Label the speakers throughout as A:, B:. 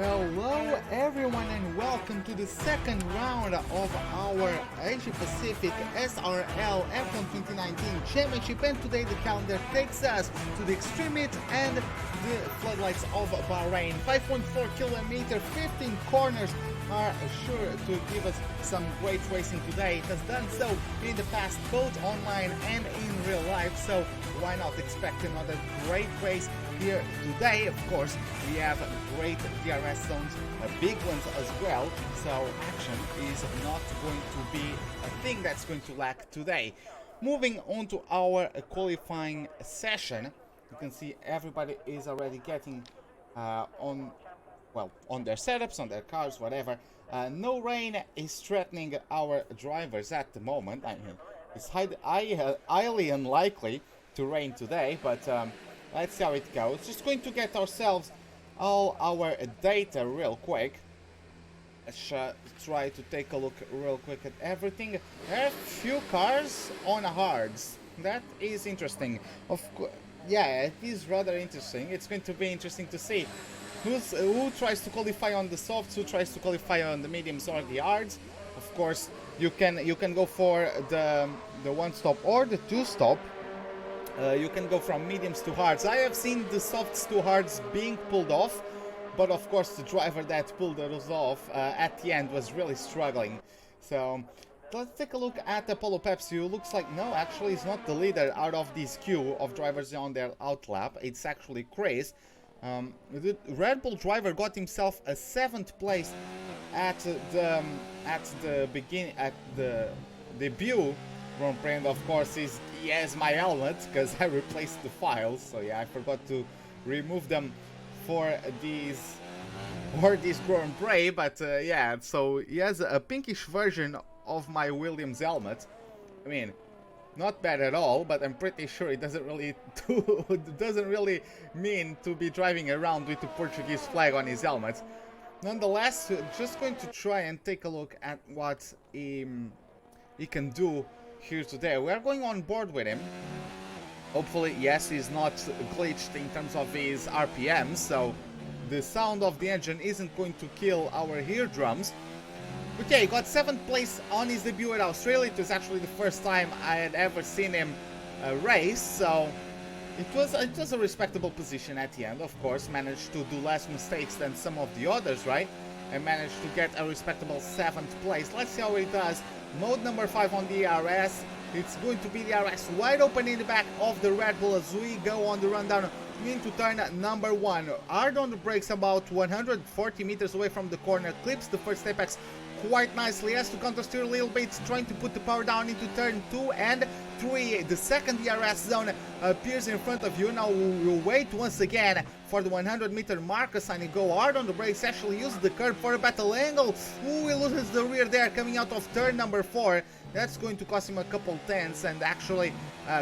A: Hello everyone and welcome to the second round of our Asia Pacific SRL F1 2019 Championship, and today the calendar takes us to the extreme heat and the floodlights of Bahrain. 5.4 kilometer, 15 corners are sure to give us some great racing today. It has done so in the past, both online and in real life, so why not expect another great race here today. Of course, we have great DRS zones, big ones as well, so action is not going to be a thing that's going to lack today. Moving on to our qualifying session, you can see everybody is already getting on their setups, on their cars, whatever. No rain is threatening our drivers at the moment. I mean, it's highly unlikely to rain today, but let's see how it goes. Just going to get ourselves all our data real quick. Let's try to take a look real quick at everything. There are a few cars on hards. That is interesting. Yeah, it is rather interesting. It's going to be interesting to see who tries to qualify on the softs, who tries to qualify on the mediums or the hards. Of course, you can go for the one stop or the two stop. You can go from mediums to hards. I have seen the softs to hards being pulled off, but of course the driver that pulled those off at the end was really struggling. So let's take a look at Apollo Pepsi, who looks like, no, actually he's not the leader out of this queue of drivers on their outlap. It's actually Prix. The Red Bull driver got himself a 7th place at the debut Grand Prix, and of course he has my helmet because I replaced the files, so yeah, I forgot to remove them for this Grand Prix, but yeah, so he has a pinkish version of my Williams helmet. I mean, not bad at all, but I'm pretty sure it doesn't really mean to be driving around with the Portuguese flag on his helmet. Nonetheless, just going to try and take a look at what he can do here today. We are going on board with him. Hopefully, yes, he's not glitched in terms of his RPM, so the sound of the engine isn't going to kill our eardrums. Okay, he got 7th place on his debut at Australia. It was actually the first time I had ever seen him race, so it was a respectable position at the end. Of course, managed to do less mistakes than some of the others, right? And managed to get a respectable 7th place. Let's see how he does. Mode number 5 on the ERS. It's going to be the ERS wide open in the back of the Red Bull as we go on the rundown into turn number 1. Hard on the brakes, about 140 meters away from the corner. Clips the first apex quite nicely. Has to counter steer a little bit, trying to put the power down into turn 2 and 3. The second ERS zone appears in front of you. Now we'll wait once again for the 100-meter marker sign. You go hard on the brakes, actually use the curb for a battle angle. Ooh, he loses the rear there coming out of turn number 4. That's going to cost him a couple tenths and actually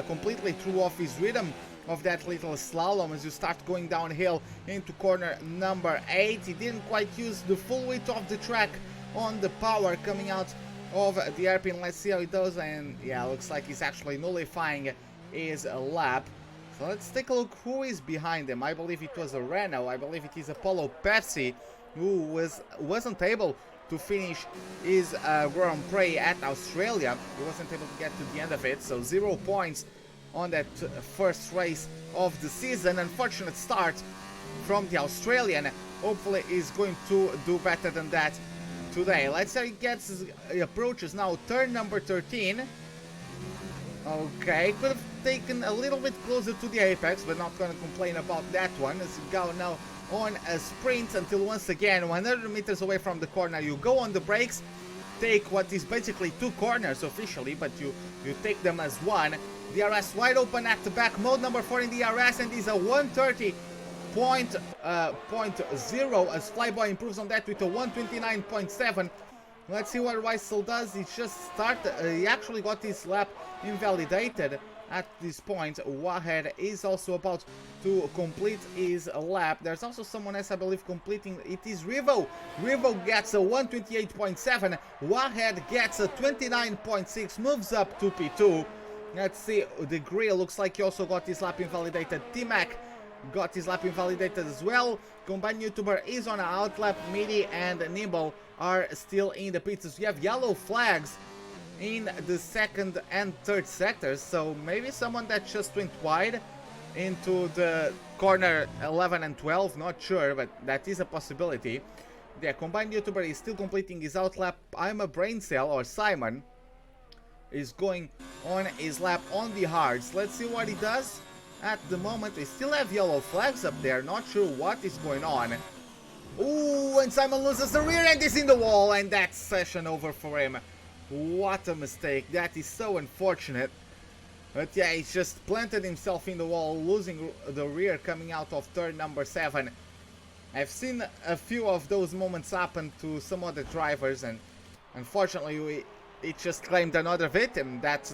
A: completely threw off his rhythm of that little slalom as you start going downhill into corner number 8. He didn't quite use the full width of the track on the power coming out of the hairpin. Let's see how it does, and yeah, looks like he's actually nullifying his lap. So let's take a look who is behind him. I believe it was a Renault. I believe it is Apollo Pepsi, who wasn't able to finish his Grand Prix at Australia. He wasn't able to get to the end of it, so 0 points on that first race of the season. Unfortunate start from the Australian. Hopefully he's going to do better than that today. Let's say he approaches now turn number 13. Okay, could have taken a little bit closer to the apex, but not going to complain about that one as you go now on a sprint until once again 100 meters away from the corner. You go on the brakes, take what is basically 2 corners officially, but you take them as one. DRS wide open at the back, mode number 4 in the DRS, and is a 130.0 as Flyboy improves on that with a 129.7. Let's see what Weissel does. He just started, he actually got his lap invalidated at this point. Wahed is also about to complete his lap. There's also someone else, I believe, completing. It is Rivo. Rivo gets a 128.7. Wahed gets a 29.6, moves up to P2. Let's see, the Grill looks like he also got his lap invalidated. T-Mac got his lap invalidated as well. Combined YouTuber is on an out lap. Midi and Nimble are still in the pits. So we have yellow flags in the second and third sectors, so maybe someone that just went wide into the corner 11 and 12, not sure, but that is a possibility. The combined YouTuber is still completing his out lap. I'm a brain cell, or Simon is going on his lap on the hards. Let's see what he does. At the moment we still have yellow flags up there, not sure what is going on. Ooh, and Simon loses the rear end, is in the wall, and that's session over for him. What a mistake, that is so unfortunate. But yeah, he's just planted himself in the wall, losing the rear coming out of turn number 7. I've seen a few of those moments happen to some other drivers, and unfortunately it just claimed another victim. That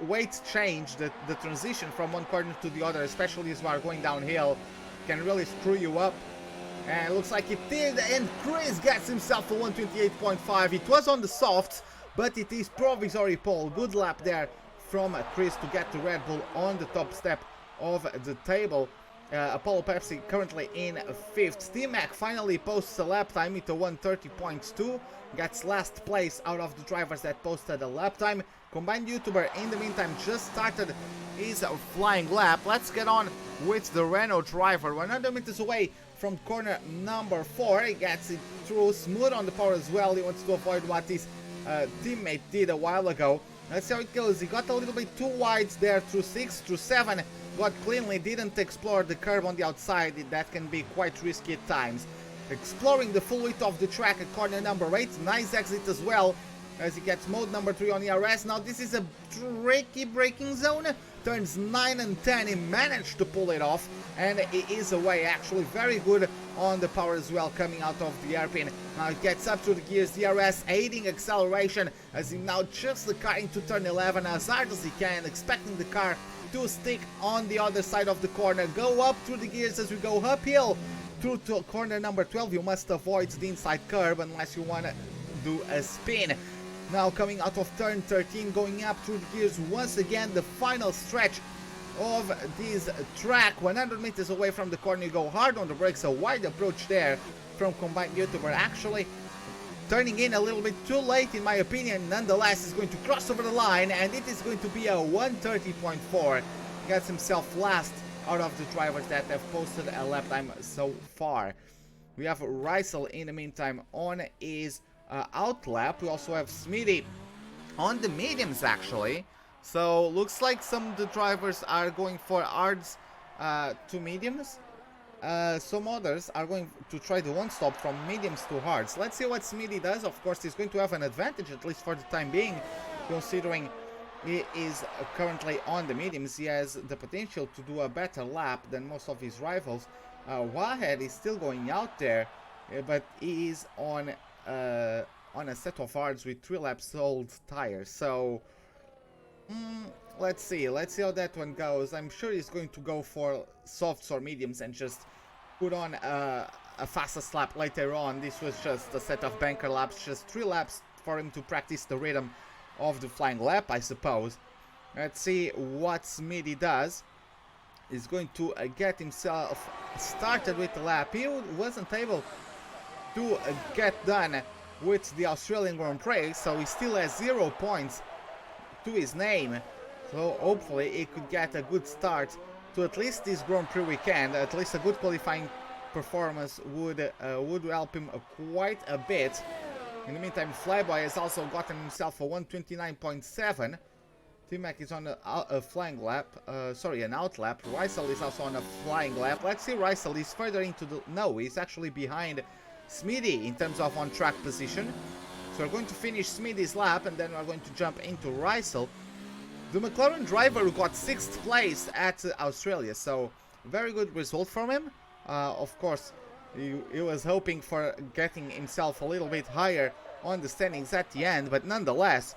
A: weight change, the transition from one corner to the other, especially as we are going downhill, can really screw you up. And it looks like it did, and Chris gets himself a 128.5. It was on the softs, but it is provisory pole. Good lap there from Chris to get to Red Bull on the top step of the table. Apollo Pepsi currently in 5th. T-Mac finally posts a lap time at a 130.2. Gets last place out of the drivers that posted a lap time. Combined YouTuber in the meantime just started his flying lap. Let's get on with the Renault driver. 100 meters away from corner number 4. He gets it through smooth on the power as well. He wants to avoid what his teammate did a while ago. Let's see how it goes. He got a little bit too wide there through 6, through 7. Got cleanly, didn't explore the curb on the outside. That can be quite risky at times. Exploring the full width of the track at corner number 8. Nice exit as well as he gets mode number 3 on ERS. Now this is a tricky braking zone. Turns 9 and 10. He managed to pull it off, and he is away. Actually very good on the power as well, coming out of the airpin. Now it gets up to the gears. DRS aiding acceleration as he now chucks the car into turn 11 as hard as he can, expecting the car to stick on the other side of the corner. Go up through the gears as we go uphill through to corner number 12. You must avoid the inside curb unless you want to do a spin. Now coming out of turn 13, going up through the gears once again, the final stretch of this track. 100 meters away from the corner, you go hard on the brakes. A wide approach there from combined YouTuber, actually turning in a little bit too late in my opinion. Nonetheless, is going to cross over the line, and it is going to be a 130.4. Gets himself last out of the drivers that have posted a lap time so far. We have Rysel in the meantime on his out lap. We also have Smitty on the mediums actually. So looks like some of the drivers are going for hards to mediums. Some others are going to try the one stop from mediums to hards. Let's see what Smitty does. Of course, he's going to have an advantage, at least for the time being, considering he is currently on the mediums. He has the potential to do a better lap than most of his rivals. Wahed is still going out there, but he is on a set of hards with 3 laps old tires. So let's see how that one goes. I'm sure he's going to go for softs or mediums and just put on a fastest lap later on. This was just a set of banker laps, just 3 laps for him to practice the rhythm of the flying lap, I suppose. Let's see what Smitty does. He's going to get himself started with the lap. He wasn't able to get done with the Australian Grand Prix, so he still has 0 points to his name. So hopefully he could get a good start to at least this Grand Prix weekend. At least a good qualifying performance would help him quite a bit. In the meantime, Flyboy has also gotten himself a 129.7. T-Mac is on a flying lap, an out lap. Rysel is also on a flying lap. Let's see, Rysel is further into the... No, he's actually behind Smitty in terms of on-track position. So we're going to finish Smitty's lap, and then we're going to jump into Rysel, the McLaren driver who got 6th place at Australia. So very good result from him. Of course, he was hoping for getting himself a little bit higher on the standings at the end, but nonetheless,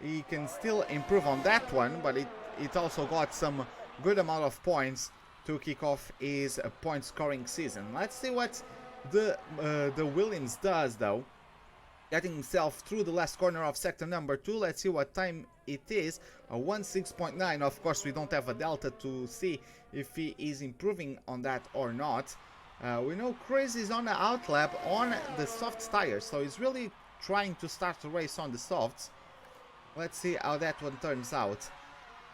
A: he can still improve on that one. But it also got some good amount of points to kick off his point scoring season. Let's see what the Williams does though. getting himself through the last corner of sector number 2. Let's see what time it is. A 1:06.9. Of course, we don't have a delta to see if he is improving on that or not. We know Chris is on the outlap on the soft tires, so he's really trying to start the race on the softs. Let's see how that one turns out.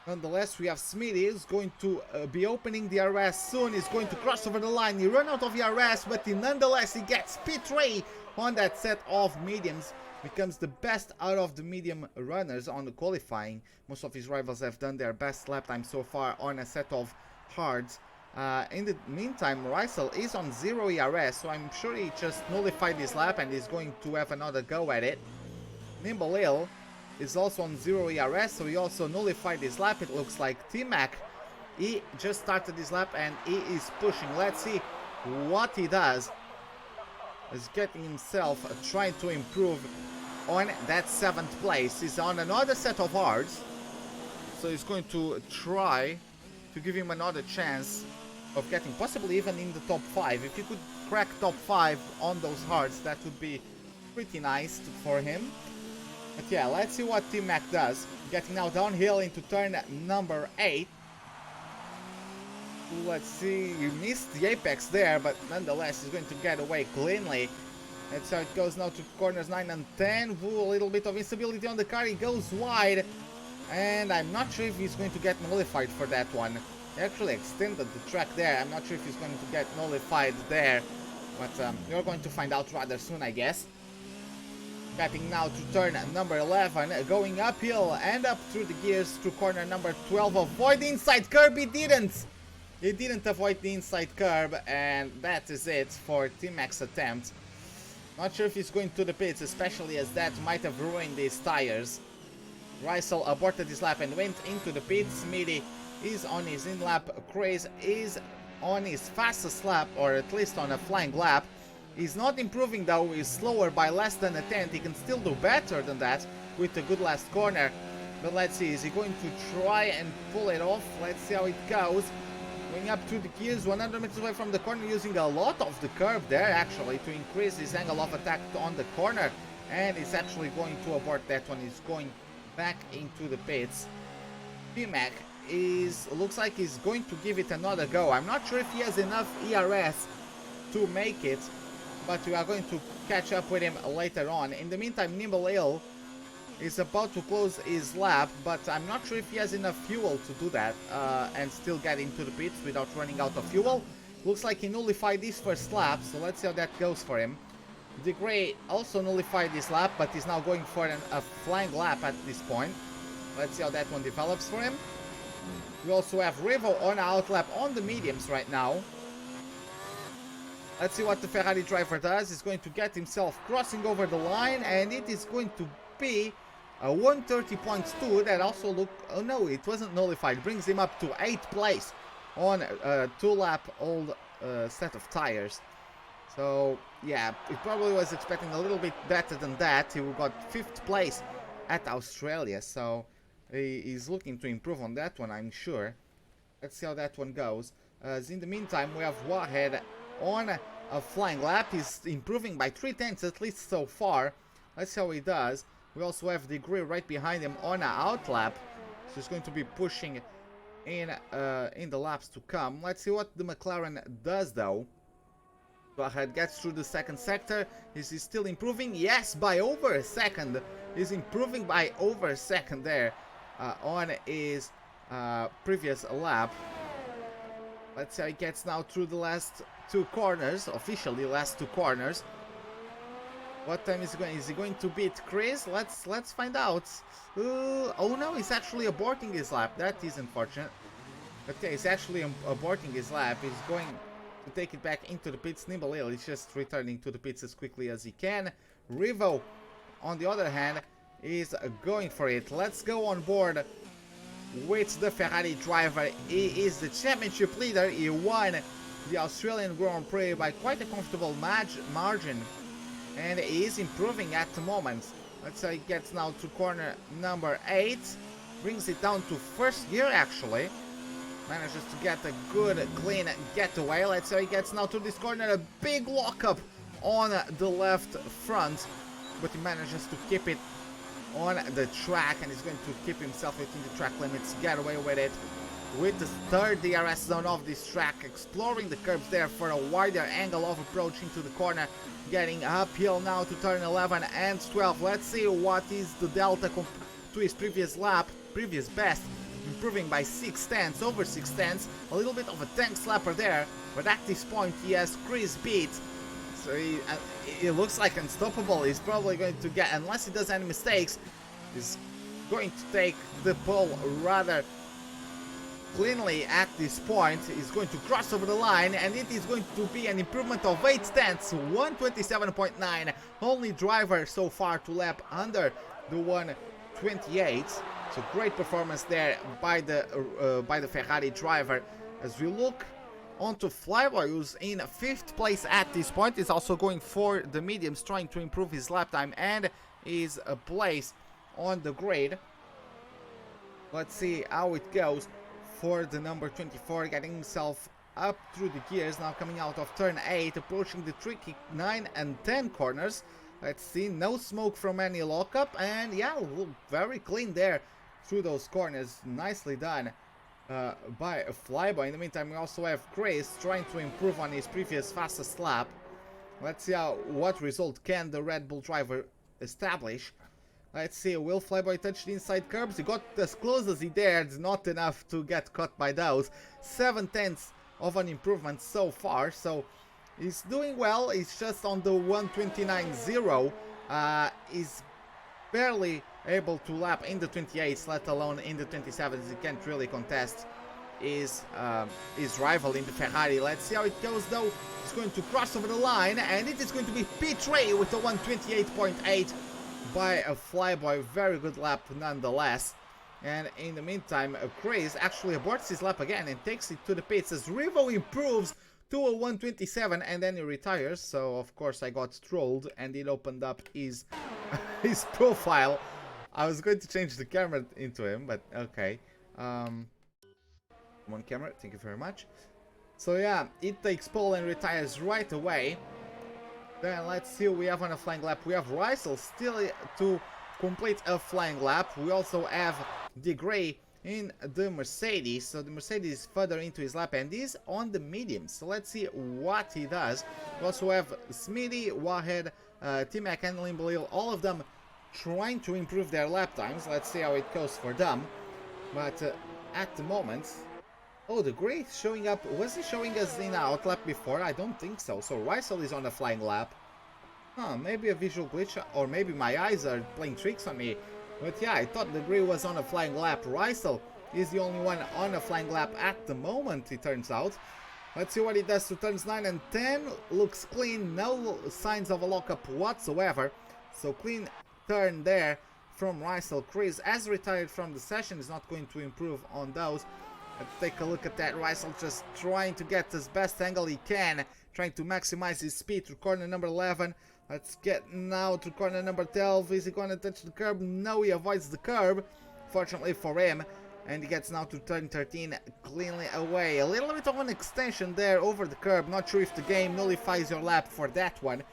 A: Nonetheless, we have Smithy who's going to be opening the RS soon. He's going to cross over the line. He ran out of the RS, but nonetheless he gets P3 on that set of mediums. Becomes the best out of the medium runners on the qualifying. Most of his rivals have done their best lap time so far on a set of hards. In the meantime, Rysel is on 0 ERS, so I'm sure he just nullified his lap and is going to have another go at it. Nimble Hill is also on 0 ERS, so he also nullified his lap. It looks like T-Mac, he just started his lap and he is pushing. Let's see what he does. He's getting himself trying to improve on that 7th place. He's on another set of hards, so he's going to try to give him another chance of getting possibly even in the top 5. If he could crack top 5 on those hards, that would be pretty nice for him. But yeah, let's see what T-Mac does. Getting now downhill into turn number 8. Let's see, he missed the apex there, but nonetheless he's going to get away cleanly. That's how it goes now to corners 9 and 10. Ooh, a little bit of instability on the car, he goes wide. And I'm not sure if he's going to get nullified for that one. He actually extended the track there. I'm not sure if he's going to get nullified there. But you're going to find out rather soon, I guess. Getting now to turn number 11, going uphill and up through the gears to corner number 12. Avoid the inside curb, he didn't! He didn't avoid the inside curb, and that is it for T-Mac's attempt. Not sure if he's going to the pits, especially as that might have ruined his tires. Rysel aborted his lap and went into the pits. Smithy is on his in-lap. Craze is on his fastest lap, or at least on a flying lap. He's not improving though, he's slower by less than a tenth. He can still do better than that with a good last corner. But let's see, is he going to try and pull it off? Let's see how it goes. Going up through the gears, 100 meters away from the corner, using a lot of the curb there actually to increase his angle of attack on the corner. And he's actually going to abort that one. He's going back into the pits. T-Mac looks like he's going to give it another go. I'm not sure if he has enough ERS to make it, but we are going to catch up with him later on. In the meantime, Nimble Hill is about to close his lap, but I'm not sure if he has enough fuel to do that and still get into the pits without running out of fuel. Looks like he nullified his first lap, so let's see how that goes for him. De Grey also nullified his lap, but he's now going for a flying lap at this point. Let's see how that one develops for him. We also have Revo on outlap on the mediums right now. Let's see what the Ferrari driver does. He's going to get himself crossing over the line, and it is going to be a 130.2. That also looked, oh no, it wasn't nullified. Brings him up to 8th place on a 2-lap old set of tires. So yeah, he probably was expecting a little bit better than that. He got 5th place at Australia, so he's looking to improve on that one, I'm sure. Let's see how that one goes. In the meantime, we have Wahed on a flying lap. He's improving by 3/10 at least so far. Let's see how he does. We also have Degree right behind him on an outlap. So he's going to be pushing in the laps to come. Let's see what the McLaren does though. Wahed gets through the 2nd sector. Is he still improving? Yes, by over a second. He's improving by over a second there on his previous lap. Let's see how he gets now through the last 2 corners, officially last 2 corners. What time is he going? Is he going to beat Chris? Let's find out. Oh no, he's actually aborting his lap. That is unfortunate. But yeah, he's actually aborting his lap. He's going to take it back into the pits. Nimble Hill is just returning to the pits as quickly as he can. Revo, on the other hand, is going for it. Let's go on board with the Ferrari driver. He is the championship leader. He won the Australian Grand Prix by quite a comfortable margin, and he is improving at the moment. Let's say he gets now to corner number 8, brings it down to 1st gear actually, manages to get a good clean getaway. Let's say he gets now to this corner, a big lockup on the left front, but he manages to keep it on the track, and he's going to keep himself within the track limits, get away with it with the third DRS zone of this track, exploring the curbs there for a wider angle of approach into the corner, getting uphill now to turn 11 and 12. Let's see what is the delta to his previous lap, previous best, improving by 6 tenths, over 6 tenths, a little bit of a tank slapper there, but at this point he has Prix beat, so he looks like unstoppable. He's probably going to get, unless he does any mistakes, he's going to take the pole rather cleanly at this point. He's going to cross over the line, and it is going to be an improvement of 8 tenths, 127.9, only driver so far to lap under the 128. So great performance there by the Ferrari driver. As we look onto Flyboy, who's in 5th place at this point, is also going for the mediums, trying to improve his lap time and his place on the grid. Let's see how it goes for the number 24, getting himself up through the gears, now coming out of turn 8, approaching the tricky 9 and 10 corners. Let's see, no smoke from any lockup, and yeah, very clean there through those corners. Nicely done by a Flyboy. In the meantime, we also have Grace trying to improve on his previous fastest lap. Let's see what result can the Red Bull driver establish. Let's see, will Flyboy touch the inside curbs? He got as close as he dared, not enough to get caught by those. 7 tenths of an improvement so far, so he's doing well. He's just on the 129.0. He's barely able to lap in the 28s, let alone in the 27s. He can't really contest his rival in the Ferrari. Let's see how it goes though. He's going to cross over the line, and it is going to be Prix with the 128.8 by a Flyboy. Very good lap nonetheless. And in the meantime, Prix actually aborts his lap again and takes it to the pits as Revo improves to a 127, and then he retires. So of course I got trolled, and it opened up his his profile. I was going to change the camera into him, but okay. One camera, thank you very much. So yeah, it takes pole and retires right away. Then let's see what we have on a flying lap. We have Rysel still to complete a flying lap. We also have De Grey in the Mercedes. So the Mercedes is further into his lap and is on the medium. So let's see what he does. We also have Smithy, Wahed, T-Mac and Limbalil, all of them trying to improve their lap times. Let's see how it goes for them. But at the moment... Oh, the Grey showing up. Was he showing us in an outlap before? I don't think so. So Rysel is on a flying lap. Huh, maybe a visual glitch, or maybe my eyes are playing tricks on me. But yeah, I thought the Grey was on a flying lap. Rysel is the only one on a flying lap at the moment, it turns out. Let's see what he does to turns 9 and 10. Looks clean, no signs of a lockup whatsoever. So clean turn there from Rysel. Chris has retired from the session, is not going to improve on those. Let's take a look at that. Rysel just trying to get the best angle he can, trying to maximize his speed through corner number 11. Let's get now to corner number 12. Is he going to touch the curb? No, he avoids the curb, fortunately for him. And he gets now to turn 13 cleanly away. A little bit of an extension there over the curb. Not sure if the game nullifies your lap for that one.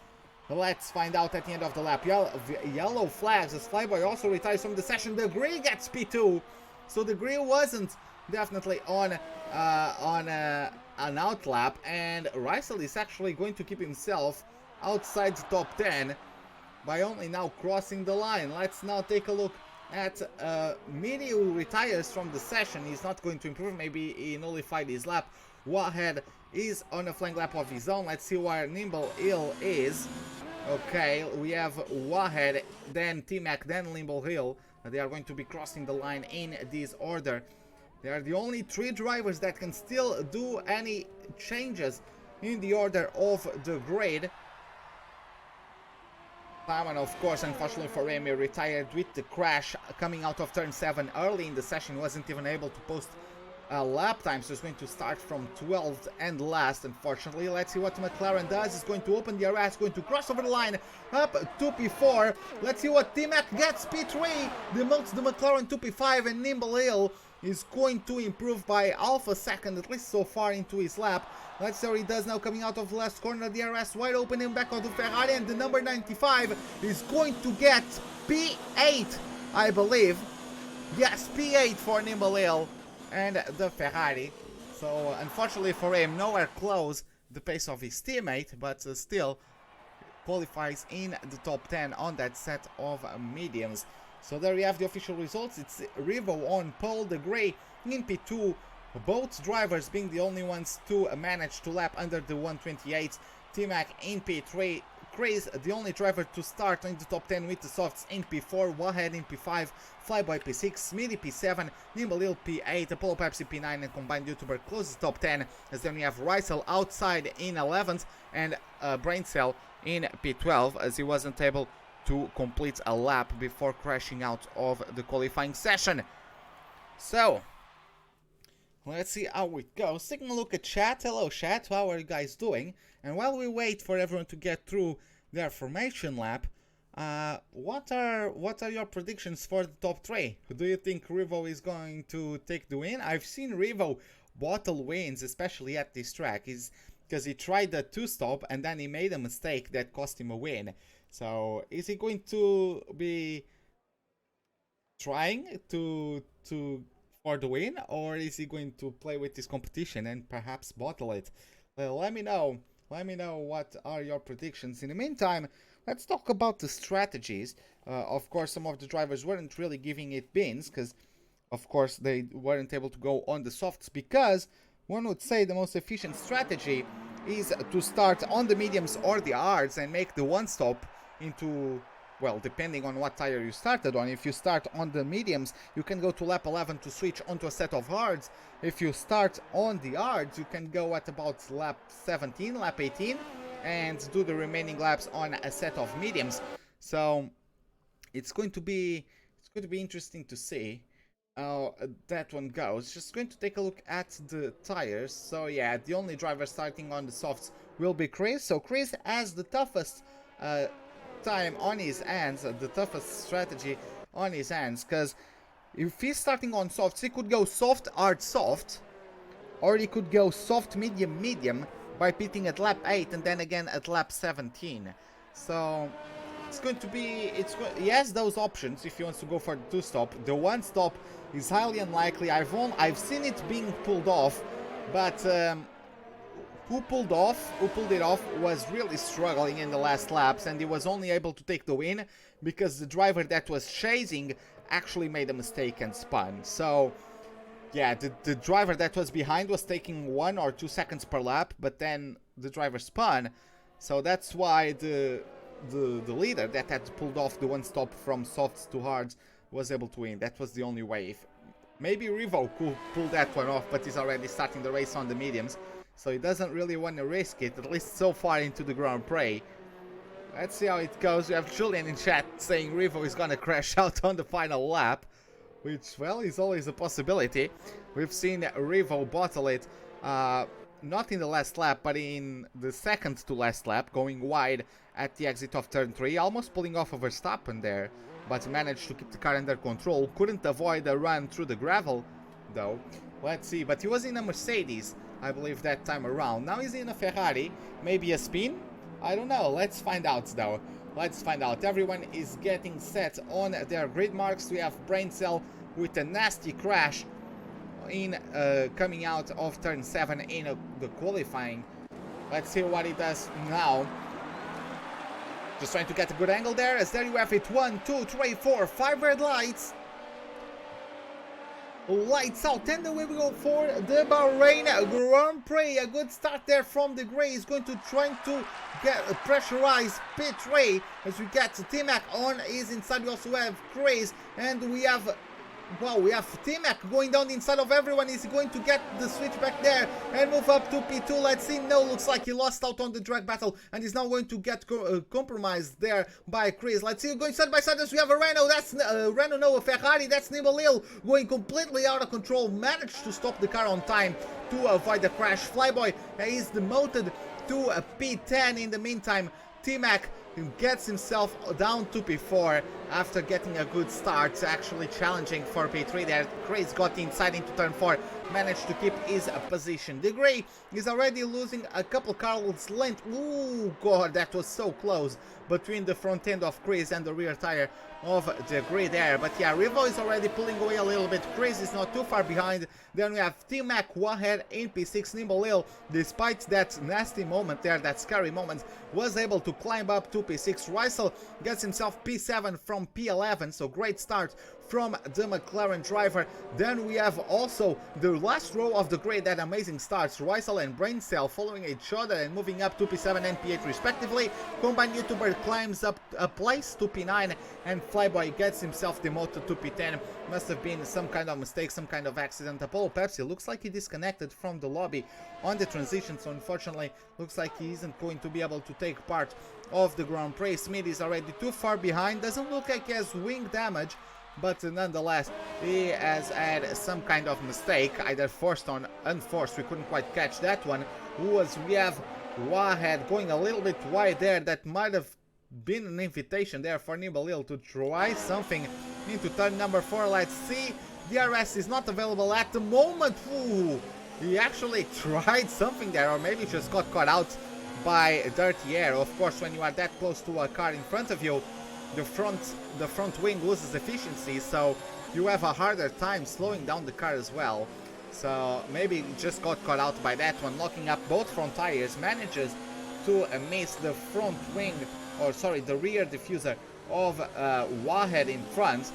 A: But let's find out at the end of the lap. Yellow flags as Flyboy also retires from the session. The Grey gets P2. So the Grey wasn't definitely on an outlap, and Rysel is actually going to keep himself outside the top 10 by only now crossing the line. Let's now take a look at Mini, who retires from the session. He's not going to improve, maybe he nullified his lap. Wahed is on a flying lap of his own. Let's see where Nimble Hill is. Okay, we have Wahed, then T-Mac, then Limble Hill. They are going to be crossing the line in this order. They are the only 3 drivers that can still do any changes in the order of the grid. Simon, of course, unfortunately for him, he retired with the crash coming out of turn 7 early in the session. Wasn't even able to post lap time, so it's going to start from 12th and last, unfortunately. Let's see what McLaren does. It's going to open the RS, going to cross over the line, up to P4. Let's see what T-Mac gets. P3 demotes the McLaren to P5, and Nimble Hill is going to improve by half a second, at least so far into his lap. Let's see what he does now, coming out of the last corner. The RS wide open and back onto Ferrari, and the number 95 is going to get P8, I believe. Yes, P8 for Nimble Hill and the Ferrari. So unfortunately for him, nowhere close the pace of his teammate, but still qualifies in the top 10 on that set of mediums. So there we have the official results. It's Revo on pole, the Grey in P2, both drivers being the only ones to manage to lap under the 128. T-Mac in P3, Prix, the only driver to start in the top 10 with the softs in P4, Wahead in P5, Flyboy P6, Smithy P7, Nimble Hill P8, Apollo Pepsi P9, and Combined YouTuber closes top 10, as then we have Rysel outside in 11th, and Braincell in P12, as he wasn't able to complete a lap before crashing out of the qualifying session. So let's see how it goes. Taking a look at chat. Hello chat, how are you guys doing? And while we wait for everyone to get through their formation lap, what are your predictions for the top 3? Do you think Revo is going to take the win? I've seen Revo bottle wins, especially at this track, because he tried the 2-stop and then he made a mistake that cost him a win. So is he going to be trying to for the win, or is he going to play with this competition and perhaps bottle it? Let me know what are your predictions. In the meantime, let's talk about the strategies. Of course, some of the drivers weren't really giving it bins, because of course they weren't able to go on the softs, because one would say the most efficient strategy is to start on the mediums or the hards and make the 1-stop into, well, depending on what tire you started on. If you start on the mediums, you can go to lap 11 to switch onto a set of hards. If you start on the hards, you can go at about lap 17, lap 18, and do the remaining laps on a set of mediums. So it's going to be interesting to see how that one goes. Just going to take a look at the tires. So yeah, the only driver starting on the softs will be Chris. So Chris has the toughest time on his hands, the toughest strategy on his hands, because if he's starting on softs, he could go soft, hard, soft, or he could go soft, medium, medium by pitting at lap 8 and then again at lap 17. So it's going to be, he has those options if he wants to go for the 2-stop. The 1-stop is highly unlikely. I've seen it being pulled off, but who pulled it off was really struggling in the last laps, and he was only able to take the win because the driver that was chasing actually made a mistake and spun. So yeah, the driver that was behind was taking 1 or 2 seconds per lap, but then the driver spun. So that's why the leader that had pulled off the 1-stop from softs to hards was able to win. That was the only way. Maybe Revo could pull that one off, but he's already starting the race on the mediums, so he doesn't really want to risk it, at least so far into the Grand Prix. Let's see how it goes. We have Julian in chat saying Revo is gonna crash out on the final lap, which, well, is always a possibility. We've seen Revo bottle it, not in the last lap, but in the second to last lap, going wide at the exit of turn 3, almost pulling off of Verstappen there, but managed to keep the car under control. Couldn't avoid a run through the gravel, though. Let's see, but he was in a Mercedes, I believe, that time around. Now he's in a Ferrari, maybe a spin? I don't know, let's find out though. Let's find out. Everyone is getting set on their grid marks. We have Braincell with a nasty crash in coming out of turn 7 in the qualifying. Let's see what he does now. Just trying to get a good angle there, as there you have it. 1, 2, 3, 4, 5 red lights. Lights out, and away we go for the Bahrain Grand Prix. A good start there from the Grey. Is going to try to get a pressurized P3 as we get T-Mac on his inside. We also have Craze, and we have Wow, we have T-Mac going down the inside of everyone. He's going to get the switch back there and move up to P2. Let's see. No, looks like he lost out on the drag battle and is now going to get compromised there by Chris. Let's see, going side by side as we have a Renault. That's Renault, no, a Ferrari. That's Nibelil going completely out of control. Managed to stop the car on time to avoid the crash. Flyboy is demoted to a P10 in the meantime. T-Mac gets himself down to P4 after getting a good start, actually challenging for P3 there. Chris got inside into turn 4, managed to keep his position. The Grey is already losing a couple cars length. Ooh, God, that was so close between the front end of Chris and the rear tire of the Grey there. But yeah, Rivo is already pulling away a little bit. Chris is not too far behind. Then we have T-Mac ahead in P6. Nibelil, despite that nasty moment there, that scary moment, was able to climb up to P6. Rysel gets himself P7 from P11, so great start from the McLaren driver. Then we have also the last row of the Grey, that amazing starts. Rysel and Braincell following each other and moving up to P7 and P8 respectively. Combine YouTuber climbs up a place to P9 and Flyboy gets himself demoted to P10. Must have been some kind of mistake, some kind of accident. Apollo Pepsi looks like he disconnected from the lobby on the transition, so unfortunately looks like he isn't going to be able to take part of the Grand Prix. Smith is already too far behind. Doesn't look like he has wing damage, but nonetheless he has had some kind of mistake, either forced or unforced. We couldn't quite catch that one. We have Wahed going a little bit wide there. That might have been an invitation there for Nibelil to try something into turn number 4. Let's see. DRS is not available at the moment. Ooh, he actually tried something there, or maybe just got caught out by dirty air. Of course, when you are that close to a car in front of you, the front wing loses efficiency, so you have a harder time slowing down the car as well. So maybe he just got caught out by that one. Locking up both front tires, manages to miss the front wing, or sorry, the rear diffuser of Wahed in front,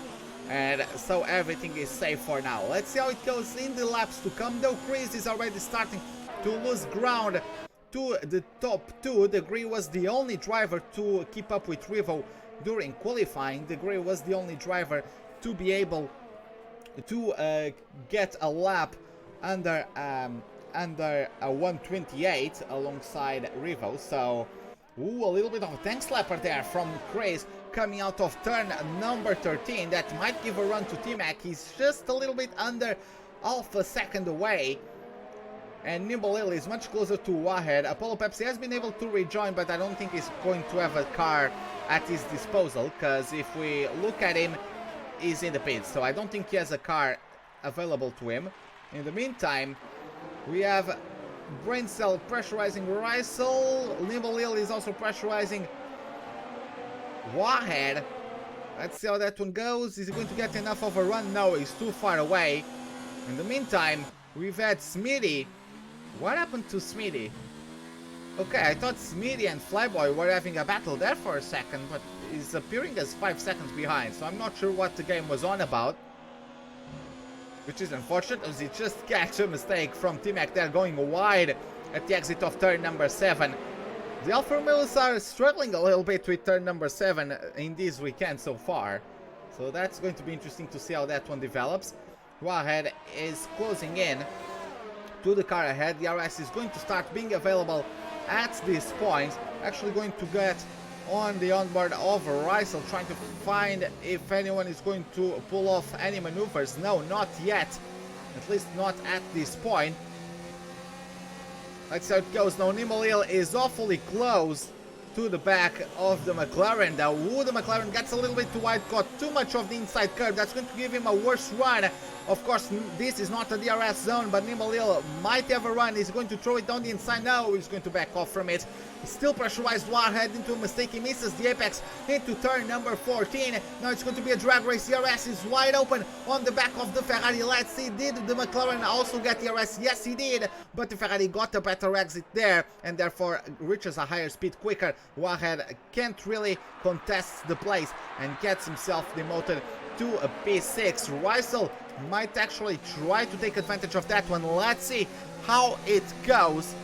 A: and so everything is safe for now. Let's see how it goes in the laps to come, though. Chris is already starting to lose ground to the top 2. The Grey was the only driver to keep up with Rivo during qualifying. The Grey was the only driver to be able to get a lap under a 128 alongside Rivo. So ooh, a little bit of a tank slapper there from Chris coming out of turn number 13. That might give a run to T-Mac. He's just a little bit under half a second away. And Nibelil is much closer to Wahed. Apollo Pepsi has been able to rejoin, but I don't think he's going to have a car at his disposal, because if we look at him, he's in the pits, so I don't think he has a car available to him. In the meantime, we have Braincell pressurizing Rysel. Nibelil is also pressurizing Wahed. Let's see how that one goes. Is he going to get enough of a run? No, he's too far away. In the meantime, we've had Smitty. What happened to Smitty? Okay, I thought Smitty and Flyboy were having a battle there for a second, but he's appearing as 5 seconds behind, so I'm not sure what the game was on about. Which is unfortunate, as he just catch a mistake from T-Mac there, going wide at the exit of turn number 7. The Alfa Romeos are struggling a little bit with turn number 7 in this weekend so far. So that's going to be interesting to see how that one develops. Wahed is closing in to the car ahead. The RS is going to start being available at this point. Actually going to get on the onboard of Rysel, trying to find if anyone is going to pull off any maneuvers. No, not yet. At least not at this point. Let's see how it goes. Now Nibelil is awfully close to the back of the McLaren. The McLaren gets a little bit too wide, got too much of the inside curve. That's going to give him a worse run. Of course, this is not a DRS zone, but Nibelil might have a run. He's going to throw it down the inside. No, he's going to back off from it. Still pressurized Wahed into a mistake. He misses the apex into turn number 14. Now it's going to be a drag race. DRS is wide open on the back of the Ferrari. Let's see, did the McLaren also get DRS? Yes, he did, but the Ferrari got a better exit there and therefore reaches a higher speed quicker. Wahed can't really contest the place and gets himself demoted to a P6. Rysel might actually try to take advantage of that one. Let's see how it goes.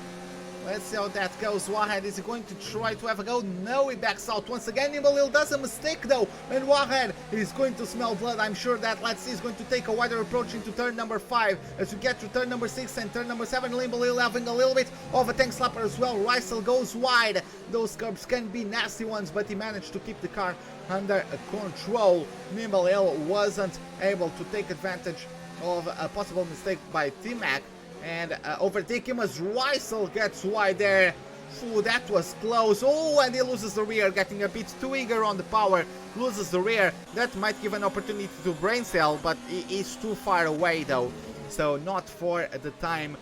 A: Let's see how that goes. Wahed is going to try to have a go. No, he backs out once again. Nimbalil does a mistake though, and Wahed is going to smell blood. I'm sure that Let's See is going to take a wider approach into turn number 5 as we get to turn number 6 and turn number 7. Nimbalil having a little bit of a tank slapper as well. Rysel goes wide. Those curbs can be nasty ones, but he managed to keep the car under control. Nimbalil wasn't able to take advantage of a possible mistake by T-Mac and overtake him as Rysel gets wide there. Ooh, that was close. Oh, and he loses the rear, getting a bit too eager on the power. Loses the rear. That might give an opportunity to brain cell, but he is too far away though, so not for the time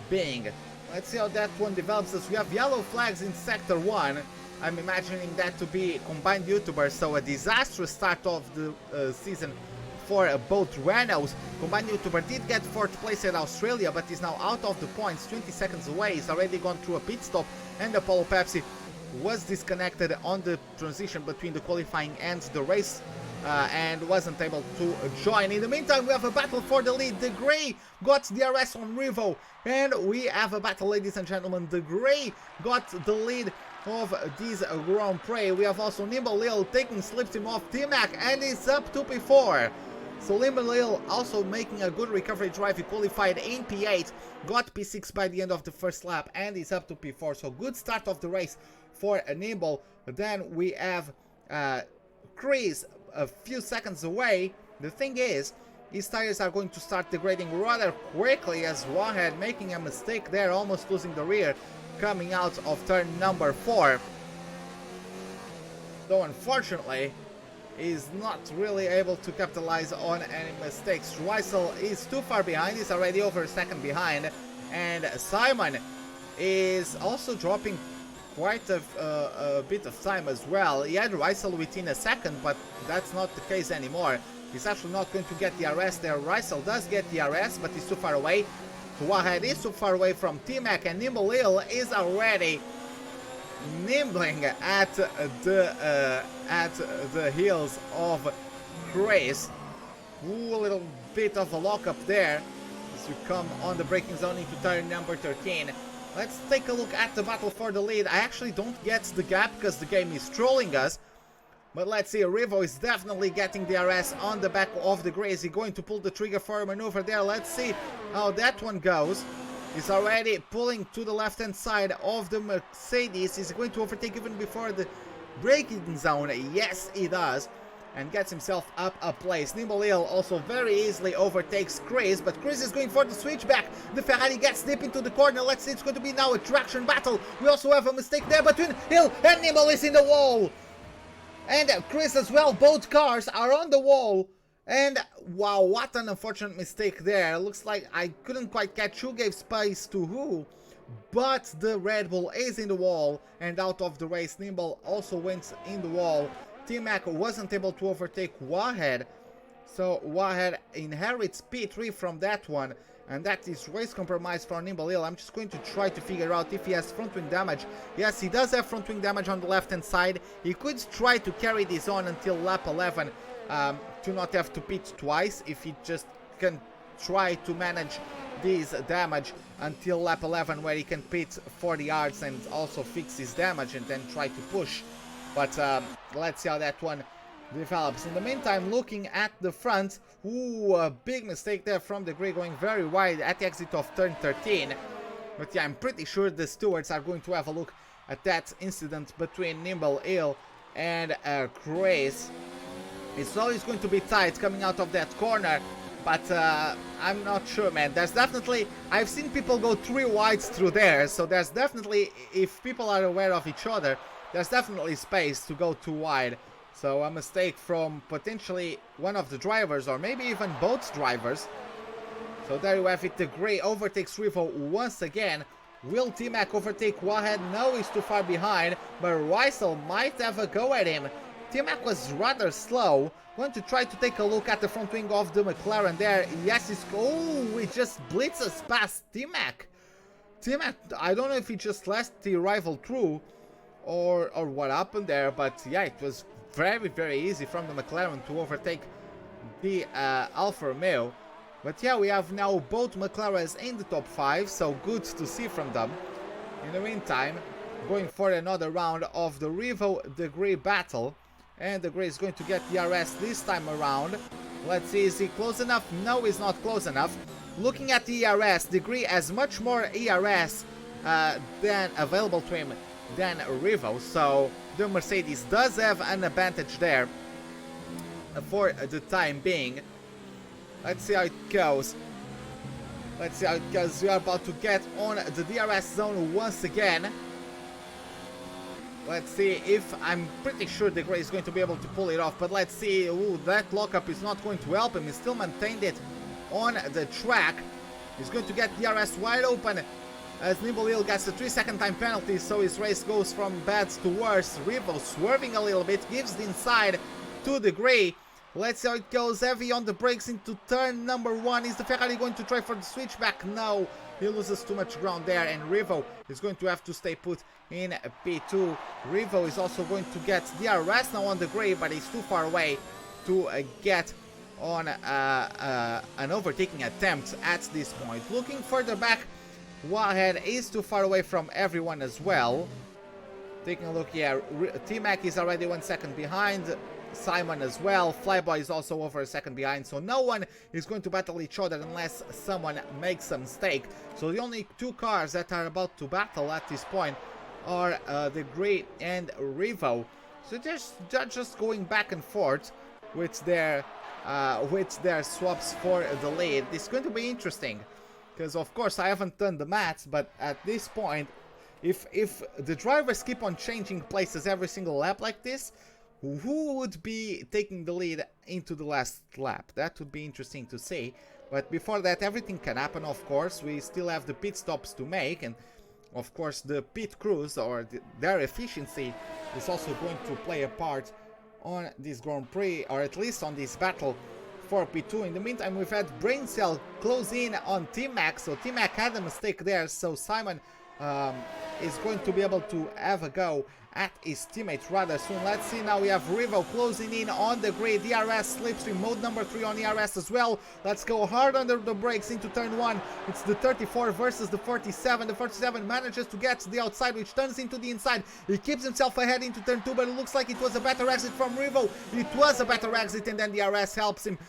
A: being. Let's see how that one develops as we have yellow flags in sector 1. I'm imagining that to be combined YouTubers, so a disastrous start of the season for both Renaults. Combined YouTuber did get 4th place at Australia, but is now out of the points, 20 seconds away. He's already gone through a pit stop, and Apollo Pepsi was disconnected on the transition between the qualifying and the race and wasn't able to join. In the meantime, we have a battle for the lead. The Grey got DRS on Revo, and we have a battle, ladies and gentlemen. The Grey got the lead of this Grand Prix. We have also Nimbalil taking Slipstream off T-Mac, and he's up to P4. So Nimbalil also making a good recovery drive. He qualified in P8, got P6 by the end of the first lap, and he's up to P4. So good start of the race for Nimble. Then we have Chris a few seconds away. The thing is, his tires are going to start degrading rather quickly as Wahed making a mistake there, almost losing the rear, coming out of turn number 4. Though unfortunately, is not really able to capitalize on any mistakes. Rysel is too far behind. He's already over a second behind, and Simon is also dropping quite a bit of time as well. He had Rysel within a second, but that's not the case anymore. He's actually not going to get the DRS there. Rysel does get the DRS, but he's too far away. Wahed is too far away from T-Mac, and Nimbalil is already nibbling at the heels of Chris. Ooh, a little bit of a lockup there as you come on the braking zone into turn number 13. Let's take a look at the battle for the lead. I actually don't get the gap because the game is trolling us. But let's see, Revo is definitely getting the DRS on the back of the Grey. Is he going to pull the trigger for a maneuver there? Let's see how that one goes. He's already pulling to the left-hand side of the Mercedes. Is he going to overtake even before the braking zone? Yes, he does. And gets himself up a place. Nimbalil also very easily overtakes Chris, but Chris is going for the switchback. The Ferrari gets deep into the corner. Let's see, it's going to be now a traction battle. We also have a mistake there between Hill and Nimble is in the wall. And Chris as well. Both cars are on the wall. And wow, what an unfortunate mistake there. Looks like I couldn't quite catch who gave space to who. But the Red Bull is in the wall and out of the race. Nimble also went in the wall. T-Mac wasn't able to overtake Wahed. So Wahed inherits P3 from that one. And that is race compromise for Nimbalil. I'm just going to try to figure out if he has front wing damage. Yes, he does have front wing damage on the left hand side. He could try to carry this on until lap 11 to not have to pit twice. If he just can try to manage this damage until lap 11 where he can pit 40 yards and also fix his damage and then try to push. But let's see how that one develops. In the meantime, looking at the front, ooh, a big mistake there from the Grey, going very wide at the exit of turn 13. But yeah, I'm pretty sure the stewards are going to have a look at that incident between Nimbalil and Grace. It's always going to be tight coming out of that corner, but I'm not sure, man. There's definitely, I've seen people go 3 wides through there, so there's definitely, if people are aware of each other, there's definitely space to go too wide. So a mistake from potentially one of the drivers, or maybe even both drivers. So there you have it. The Grey overtakes Revo once again. Will T-Mac overtake Wahed? No, he's too far behind, but Rysel might have a go at him. T-Mac was rather slow. Going to try to take a look at the front wing of the McLaren there. Yes, he's... oh, he just blitzes past T-Mac. T-Mac, I don't know if he just let the rival through or what happened there, but yeah, it was very, very easy from the McLaren to overtake the Alfa Romeo. But yeah, we have now both McLarens in the top 5, so good to see from them. In the meantime, going for another round of the Revo Degree battle. And Degree is going to get DRS this time around. Let's see, is he close enough? No, he's not close enough. Looking at the ERS, Degree has much more ERS than available to him than Revo. So the Mercedes does have an advantage there for the time being. Let's see how it goes. Let's see how it goes. We are about to get on the DRS zone once again. Let's see if I'm pretty sure Degree is going to be able to pull it off. But let's see. Ooh, that lockup is not going to help him. He still maintained it on the track. He's going to get DRS wide open as Nimble Hill gets a 3-second time penalty. So his race goes from bad to worse. Revo swerving a little bit. Gives the inside to Degree. Let's see how it goes. Heavy on the brakes into turn number 1. Is the Ferrari going to try for the switchback? No. He loses too much ground there, and Revo is going to have to stay put in P2. Revo is also going to get DRS now on Degree, but he's too far away to get on an overtaking attempt at this point. Looking further back, Wahhead is too far away from everyone as well. Taking a look here, T-Mac is already 1 second behind. Simon as well. Flyboy is also over a second behind, so no one is going to battle each other unless someone makes a mistake. So the only two cars that are about to battle at this point are Degree and Revo. So they're just going back and forth with their swaps for the lead. It's going to be interesting because, of course, I haven't done the maths, but at this point, if the drivers keep on changing places every single lap like this, who would be taking the lead into the last lap? That would be interesting to see. But before that, everything can happen, of course. We still have the pit stops to make, and of course the pit crews or their efficiency is also going to play a part on this Grand Prix, or at least on this battle for P2. In the meantime, we've had Brain Cell close in on T-Mac, so T-Mac had a mistake there, so Simon is going to be able to have a go at his teammates rather soon. Let's see, now we have Revo closing in on the grid. DRS slipstream mode number 3 on ERS as well. Let's go hard under the brakes into turn 1. It's the 34 versus the 47. The 47 manages to get to the outside, which turns into the inside. He keeps himself ahead into turn 2, but it looks like it was a better exit from Revo. It was a better exit, and then DRS helps him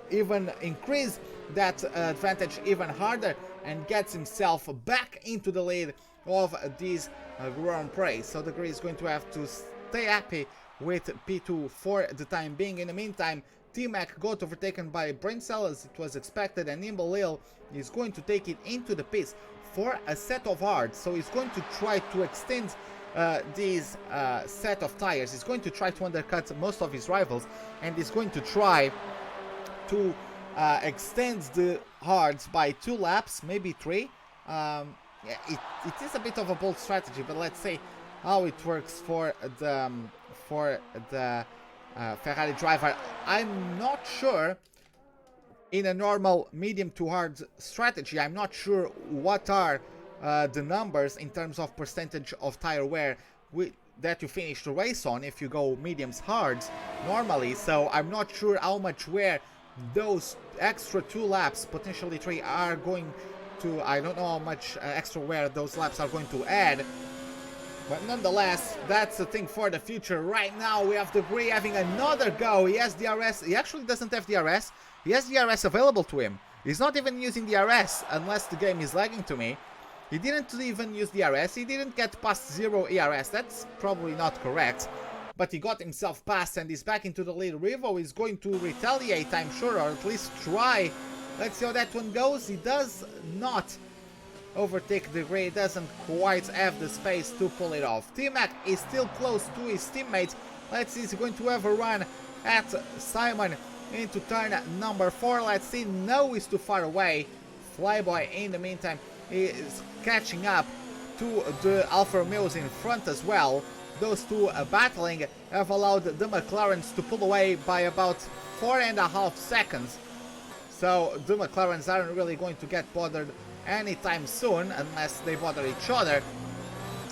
A: even increase that advantage even harder and gets himself back into the lead of this Grand Prix. So the Prix is going to have to stay happy with P2 for the time being. In the meantime, T-Mac got overtaken by Braincell as it was expected, and Nimble Hill is going to take it into the pits for a set of hards. So he's going to try to extend this set of tires. He's going to try to undercut most of his rivals, and he's going to try to extend the hards by 2 laps, maybe 3. Yeah, it is a bit of a bold strategy, but let's see how it works for the Ferrari driver. I'm not sure in a normal medium to hard strategy. I'm not sure what are the numbers in terms of percentage of tire wear that you finish the race on if you go mediums hards normally. So I'm not sure how much wear those extra 2 laps, potentially 3, are going to. I don't know how much extra wear those laps are going to add, but nonetheless, that's the thing for the future. Right now we have Debris having another go. He has DRS. He actually doesn't have DRS. He has DRS available to him. He's not even using DRS unless the game is lagging to me. He didn't even use DRS. He didn't get past 0 ERS. That's probably not correct, but he got himself past and is back into the lead. Revo is going to retaliate, I'm sure, or at least try. Let's see how that one goes. He does not overtake the gray. He doesn't quite have the space to pull it off. T-Mac is still close to his teammates. Let's see, he's going to have a run at Simon into turn number 4. Let's see, no, he's too far away. Flyboy, in the meantime, is catching up to the Alfa Romeos in front as well. Those two battling have allowed the McLarens to pull away by about 4.5 seconds. So the McLarens aren't really going to get bothered anytime soon unless they bother each other.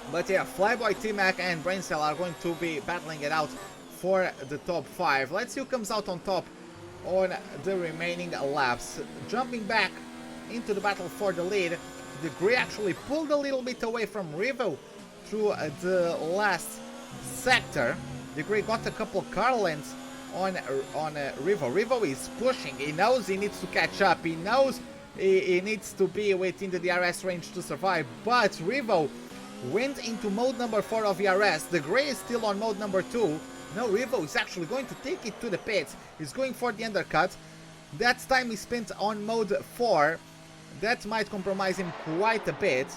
A: But yeah, Flyboy, T-Mac and Braincell are going to be battling it out for the top 5. Let's see who comes out on top on the remaining laps. Jumping back into the battle for the lead, The Grey actually pulled a little bit away from Revo through the last sector. The Grey got a couple car lengths on Revo. Revo is pushing. He knows he needs to catch up. He knows he needs to be within the DRS range to survive. But Revo went into mode number 4 of ERS. The Grey is still on mode number 2. Now Revo is actually going to take it to the pits. He's going for the undercut. That time he spent on mode 4. That might compromise him quite a bit,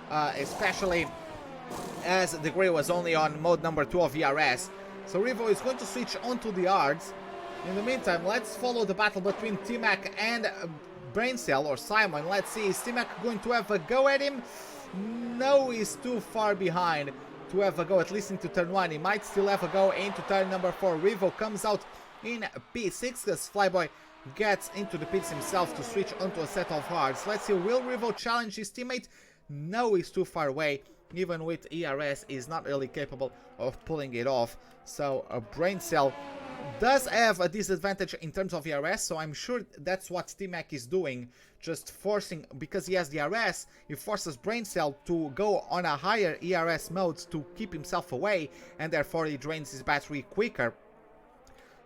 A: especially as the Grey was only on mode number 2 of ERS. So Revo is going to switch onto the hards. In the meantime, let's follow the battle between T-Mac and Braincell or Simon. Let's see, is T-Mac going to have a go at him? No, he's too far behind to have a go, at least into turn 1. He might still have a go into turn number 4. Revo comes out in P6 as Flyboy gets into the pits himself to switch onto a set of hards. Let's see, will Revo challenge his teammate? No, he's too far away. Even with ERS, he's not really capable of pulling it off. So Braincell does have a disadvantage in terms of ERS, so I'm sure that's what T-Mac is doing, just forcing, because he has the ERS, he forces Braincell to go on a higher ERS mode to keep himself away, and therefore he drains his battery quicker.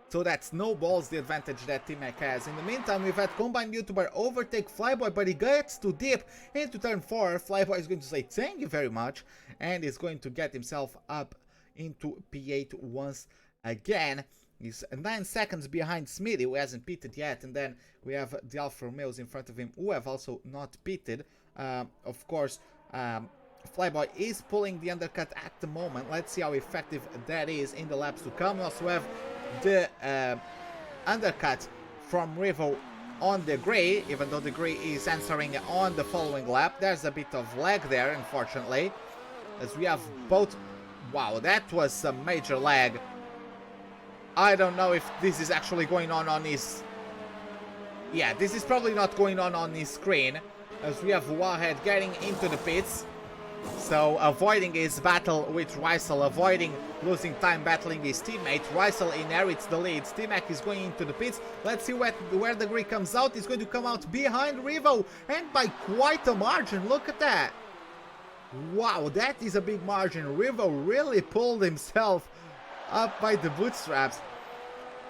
A: So that snowballs the advantage that T-Mac has. In the meantime, we've had Combined YouTuber overtake Flyboy, but he gets too deep into turn 4. Flyboy is going to say thank you very much, and is going to get himself up into P8 once again. He's 9 seconds behind Smithy, who hasn't pitted yet, and then we have the Alfa Romeos in front of him, who have also not pitted. Of course, Flyboy is pulling the undercut at the moment. Let's see how effective that is in the laps to come. We also have the undercut from Revo on the Grey, even though the Grey is answering on the following lap. There's a bit of lag there, unfortunately, as we have both. Wow, that was some major lag. I don't know if this is actually going on his... Yeah, this is probably not going on his screen, as we have Wahed getting into the pits. So avoiding his battle with Rysel, avoiding losing time battling his teammate. Rysel inherits the lead. T-Mac is going into the pits. Let's see where the Grey comes out. He's going to come out behind Revo, and by quite a margin. Look at that. Wow, that is a big margin. Revo really pulled himself up by the bootstraps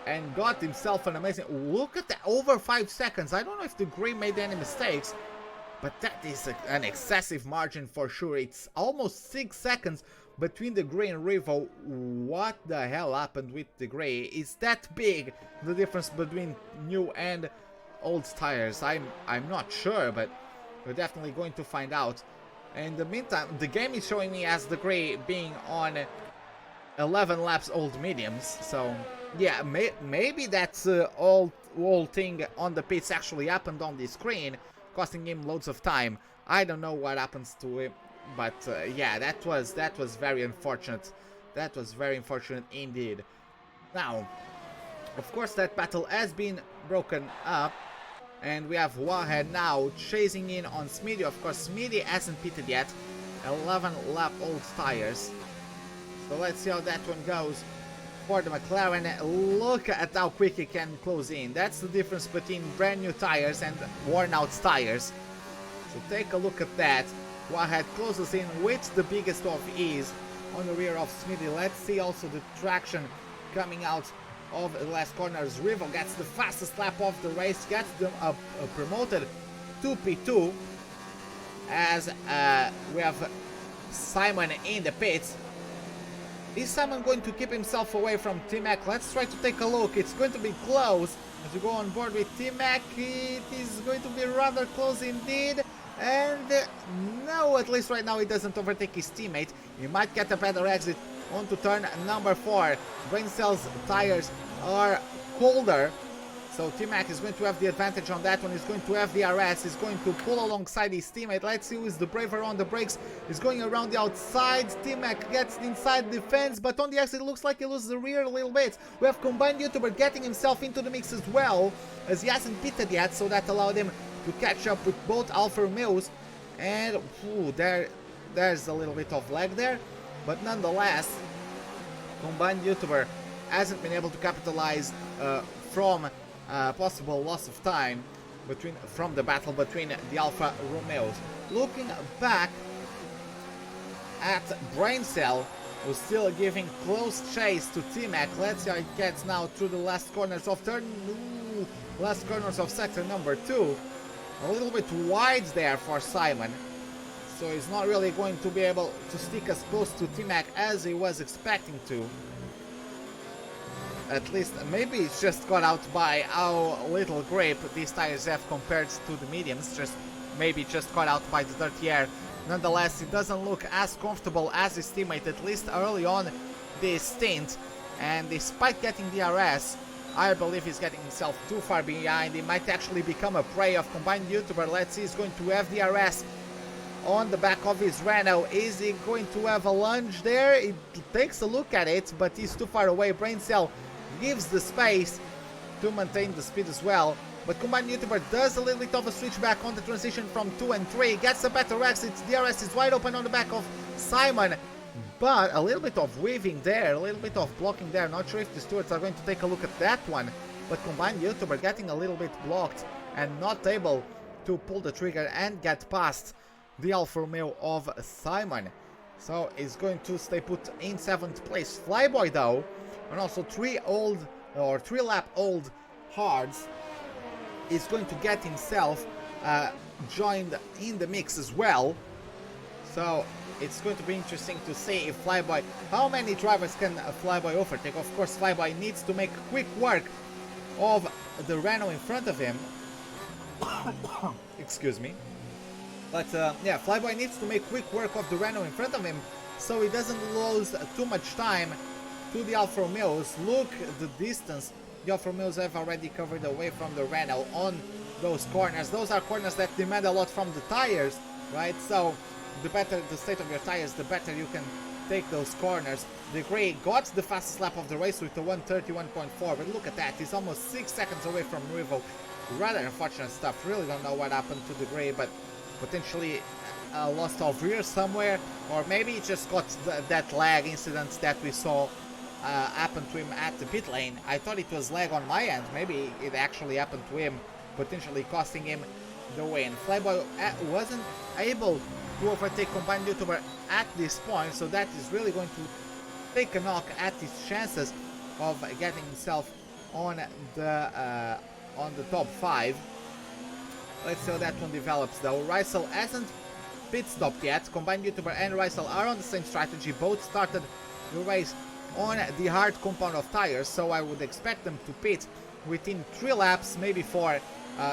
A: and got himself an amazing... Look at that, over 5 seconds. I don't know if the Grey made any mistakes, but that is an excessive margin for sure. It's almost 6 seconds between the Grey and Revo. What the hell happened with the Grey? Is that big, the difference between new and old tires? I'm not sure, but we're definitely going to find out. In the meantime, the game is showing me as the Grey being on 11 laps old mediums. So yeah, maybe that's whole thing on the pits actually happened on the screen, costing him loads of time. I don't know what happens to him, but yeah, that was very unfortunate. That was very unfortunate indeed. Now, of course, that battle has been broken up, and we have Wahed now chasing in on Smithy. Of course, Smithy hasn't pitted yet. 11 lap old tires. So let's see how that one goes for the McLaren. Look at how quick he can close in. That's the difference between brand new tires and worn out tires. So take a look at that. Wahed closes in with the biggest of ease on the rear of Smithy. Let's see also the traction coming out of the last corners. Revo gets the fastest lap of the race, gets them promoted to P2, as we have Simon in the pits. Is Simon going to keep himself away from T-Mac? Let's try to take a look. It's going to be close as we go on board with T-Mac. It is going to be rather close indeed. And no, at least right now he doesn't overtake his teammate. He might get a better exit onto turn number 4. Braincell's tires are colder, so T-Mac is going to have the advantage on that one. He's going to have the RS. He's going to pull alongside his teammate. Let's see who is the braver on the brakes. He's going around the outside. T-Mac gets inside the fence, but on the exit it looks like he loses the rear a little bit. We have Combined YouTuber getting himself into the mix as well, as he hasn't pitted yet, so that allowed him to catch up with both Alfa Romeos. And there's a little bit of lag there, but nonetheless, Combined YouTuber hasn't been able to capitalize from possible loss of time. from the battle between the Alfa Romeos. Looking back at Brain Cell, who's still giving close chase to T-Mac. Let's see how it gets now through the last corners of last corners of sector number 2. A little bit wide there for Simon, so he's not really going to be able to stick as close to T-Mac as he was expecting to. At least, maybe it's just got out by how little grip these tires have compared to the mediums. Maybe just got out by the dirty air. Nonetheless, it doesn't look as comfortable as his teammate, at least early on this stint. And despite getting DRS, I believe he's getting himself too far behind. He might actually become a prey of Combined YouTuber. Let's see, he's going to have DRS on the back of his Renault. Is he going to have a lunge there? It takes a look at it, but he's too far away. Brain Cell gives the space to maintain the speed as well. But Combined YouTuber does a little bit of a switch back on the transition from 2 and 3. Gets a better exit. DRS is wide open on the back of Simon. But a little bit of weaving there, a little bit of blocking there. Not sure if the stewards are going to take a look at that one. But Combined YouTuber getting a little bit blocked and not able to pull the trigger and get past the Alfa Romeo of Simon. So he's going to stay put in 7th place. Flyboy though, and also 3 lap old hards, is going to get himself joined in the mix as well. So it's going to be interesting to see if Flyboy, how many drivers can Flyboy overtake. Of course, Flyboy needs to make quick work of the Renault in front of him. Excuse me. But yeah, Flyboy needs to make quick work of the Renault in front of him, so he doesn't lose too much time to the Alfa Romeos. Look the distance the Alfa Romeos have already covered away from the Renault on those corners. Those are corners that demand a lot from the tires, right? So the better the state of your tires, the better you can take those corners. The Grey got the fastest lap of the race with a 1:31.4, but look at that, he's almost 6 seconds away from Rivo. Rather unfortunate stuff. Really don't know what happened to the Grey, but potentially lost of rear somewhere, or maybe he just got that lag incident that we saw happened to him at the pit lane. I thought it was lag on my end. Maybe it actually happened to him, potentially costing him the win. Flyboy wasn't able to overtake Combined YouTuber at this point, so that is really going to take a knock at his chances of getting himself on the top 5. Let's see how that one develops though. Rysel hasn't pit stopped yet. Combined YouTuber and Rysel are on the same strategy. Both started the race on the hard compound of tires, so I would expect them to pit within 3 laps, maybe 4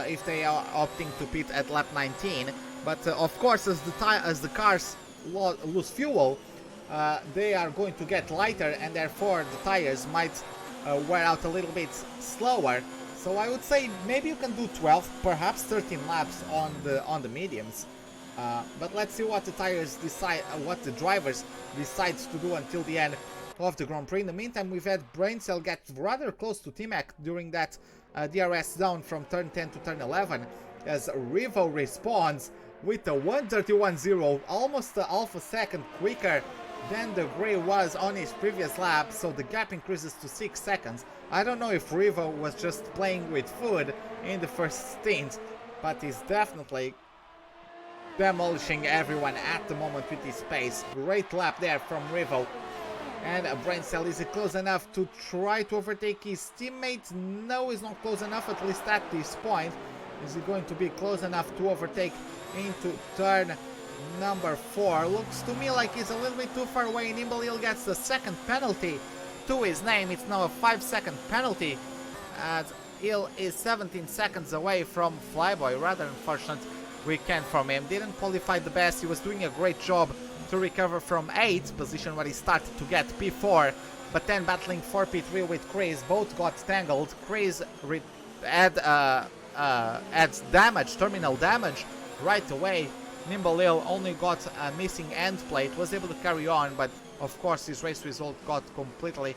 A: if they are opting to pit at lap 19. But of course, as the cars lose fuel, they are going to get lighter, and therefore the tires might wear out a little bit slower. So I would say maybe you can do 12, perhaps 13 laps on the mediums. But let's see what the tires decide, what the drivers decide to do until the end of the Grand Prix. In the meantime, we've had Brain Cell get rather close to T-Mac during that DRS down from turn 10 to turn 11, as Rivo responds with a 1:31.0, almost a half a second quicker than the Grey was on his previous lap, so the gap increases to 6 seconds. I don't know if Rivo was just playing with food in the first stint, but he's definitely demolishing everyone at the moment with his pace. Great lap there from Rivo. And Brain Cell, is it close enough to try to overtake his teammate? No, he's not close enough, at least at this point. Is he going to be close enough to overtake into turn number 4? Looks to me like he's a little bit too far away. Nimble Hill gets the second penalty to his name. It's now a 5-second penalty, as Hill is 17 seconds away from Flyboy. Rather unfortunate weekend from him. Didn't qualify the best. He was doing a great job to recover from 8th position where he started to get P4, but then battling for P3 with Chris. Both got tangled. Chris had damage, terminal damage right away. Nimble Hill only got a missing end plate, was able to carry on, but of course his race result got completely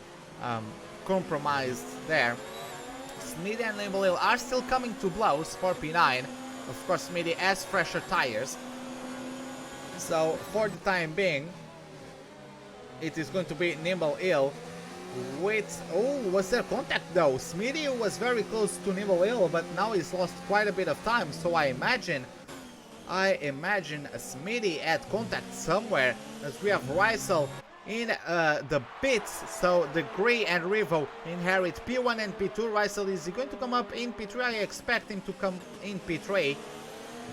A: compromised there. Smithy and Nimble Hill are still coming to blows for P9. Of course, Smithy has fresher tires, so for the time being it is going to be Nimble Hill with... Oh, was there contact though? Smitty was very close to Nimble, but now he's lost quite a bit of time, so I imagine Smitty had contact somewhere, as we have Rysel in the pits. So the Grey and Revo inherit P1 and P2. Rysel is going to come up in P3. I expect him to come in P3.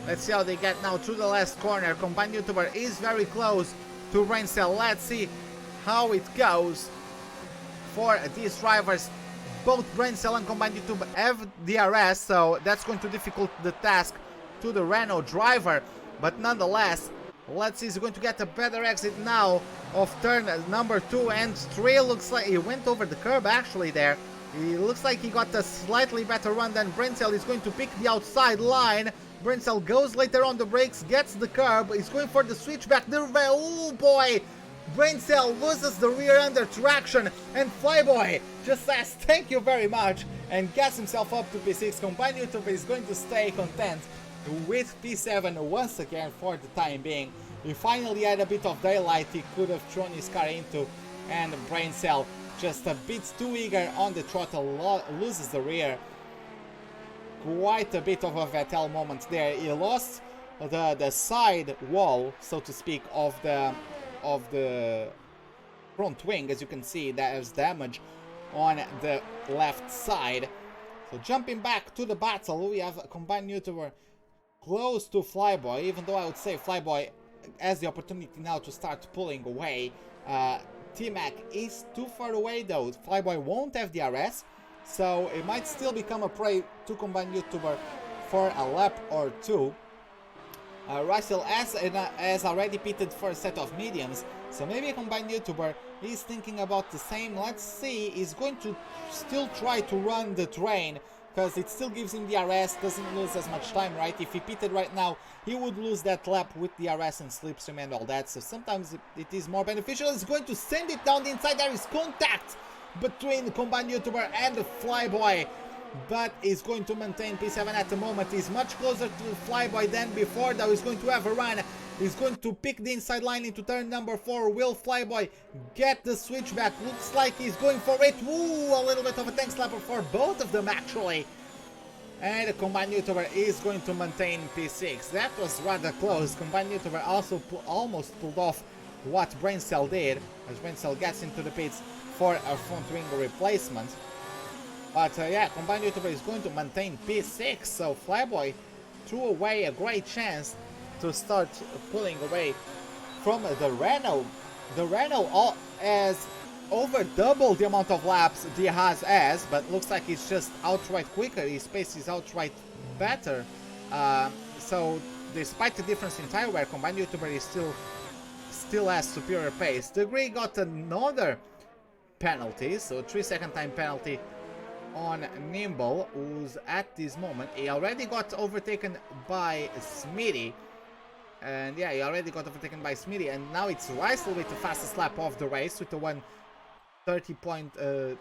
A: Let's see how they get now through the last corner. Combined YouTuber is very close to Raincell. Let's see how it goes for these drivers. Both Raincell and Combined YouTube have DRS, so that's going to difficult the task to the Renault driver, but nonetheless, let's see, he's going to get a better exit now of turn number 2 and 3. Looks like he went over the curb actually there. He looks like he got a slightly better run than Raincell. He's going to pick the outside line. Raincell goes later on the brakes, gets the curb, he's going for the switchback. Oh boy! Raincell loses the rear under traction, and Flyboy just says thank you very much and gets himself up to P6. Combined YouTube is going to stay content with P7 once again for the time being. He finally had a bit of daylight he could have thrown his car into, and Raincell just a bit too eager on the throttle, loses the rear. Quite a bit of a Vettel moment there. He lost the side wall, so to speak, of the front wing. As you can see, there's damage on the left side. So jumping back to the battle, we have a Combined YouTuber close to Flyboy, even though I would say Flyboy has the opportunity now to start pulling away. T-Mac is too far away though. Flyboy won't have DRS, so it might still become a prey to Combined YouTuber for a lap or two. Russell has already pitted for a set of mediums, so maybe a Combined YouTuber is thinking about the same. Let's see, he's going to still try to run the train, because it still gives him DRS, doesn't lose as much time, right? If he pitted right now, he would lose that lap with DRS and slipstream and all that, so sometimes it is more beneficial. He's going to send it down the inside. There is contact between Combined YouTuber and the Flyboy, but he's going to maintain P7 at the moment. He's much closer to the Flyboy than before, though. He's going to have a run. He's going to pick the inside line into turn number 4. Will Flyboy get the switchback? Looks like he's going for it. Woo! A little bit of a tank slapper for both of them, actually. And the Combined YouTuber is going to maintain P6. That was rather close. Combined YouTuber also almost pulled off what Raincell did, as Raincell gets into the pits for a front wing replacement. But yeah, Combined YouTuber is going to maintain P6, so Flyboy threw away a great chance to start pulling away from the Renault. The Renault has over double the amount of laps the Haas has, but looks like it's just outright quicker. His pace is outright better. So despite the difference in tire wear, Combined YouTuber is still has superior pace. The Grey got another penalty, so 3-second time penalty on Nimble, who's at this moment, he already got overtaken by Smitty. And yeah, he already got overtaken by Smitty, and now it's Rysel with the fastest lap of the race with the 1:30.7,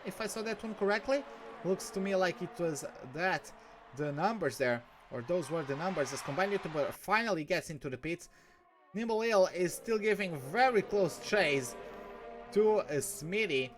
A: if I saw that one correctly. Looks to me like it was that, the numbers there, or those were the numbers, as Combined YouTuber finally gets into the pits. Nimble Hill is still giving very close chase to Smitty.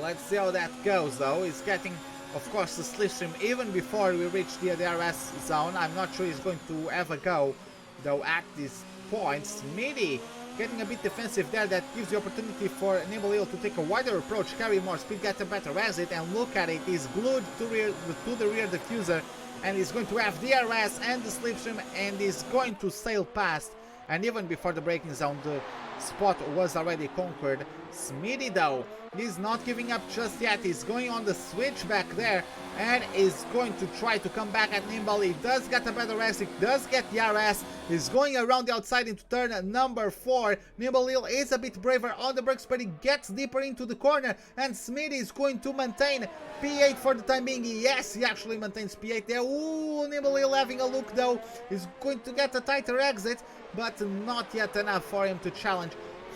A: Let's see how that goes though. He's getting, of course, the slipstream even before we reach the DRS zone. I'm not sure he's going to ever go though at this point. Smitty getting a bit defensive there. That gives the opportunity for Nimble Hill to take a wider approach, carry more speed, get a better exit, and look at it, he's glued to the rear diffuser, and he's going to have DRS and the slipstream, and he's going to sail past. And even before the braking zone, the spot was already conquered. Smitty though, he's not giving up just yet. He's going on the switchback there and is going to try to come back at Nimble. He does get a better exit, does get the RS. He's going around the outside into turn number 4. Nimble Hill is a bit braver on the brakes, but he gets deeper into the corner, and Smitty is going to maintain P8 for the time being. Yes, he actually maintains P8 there. Ooh, Nimble Hill having a look though. He's going to get a tighter exit, but not yet enough for him to challenge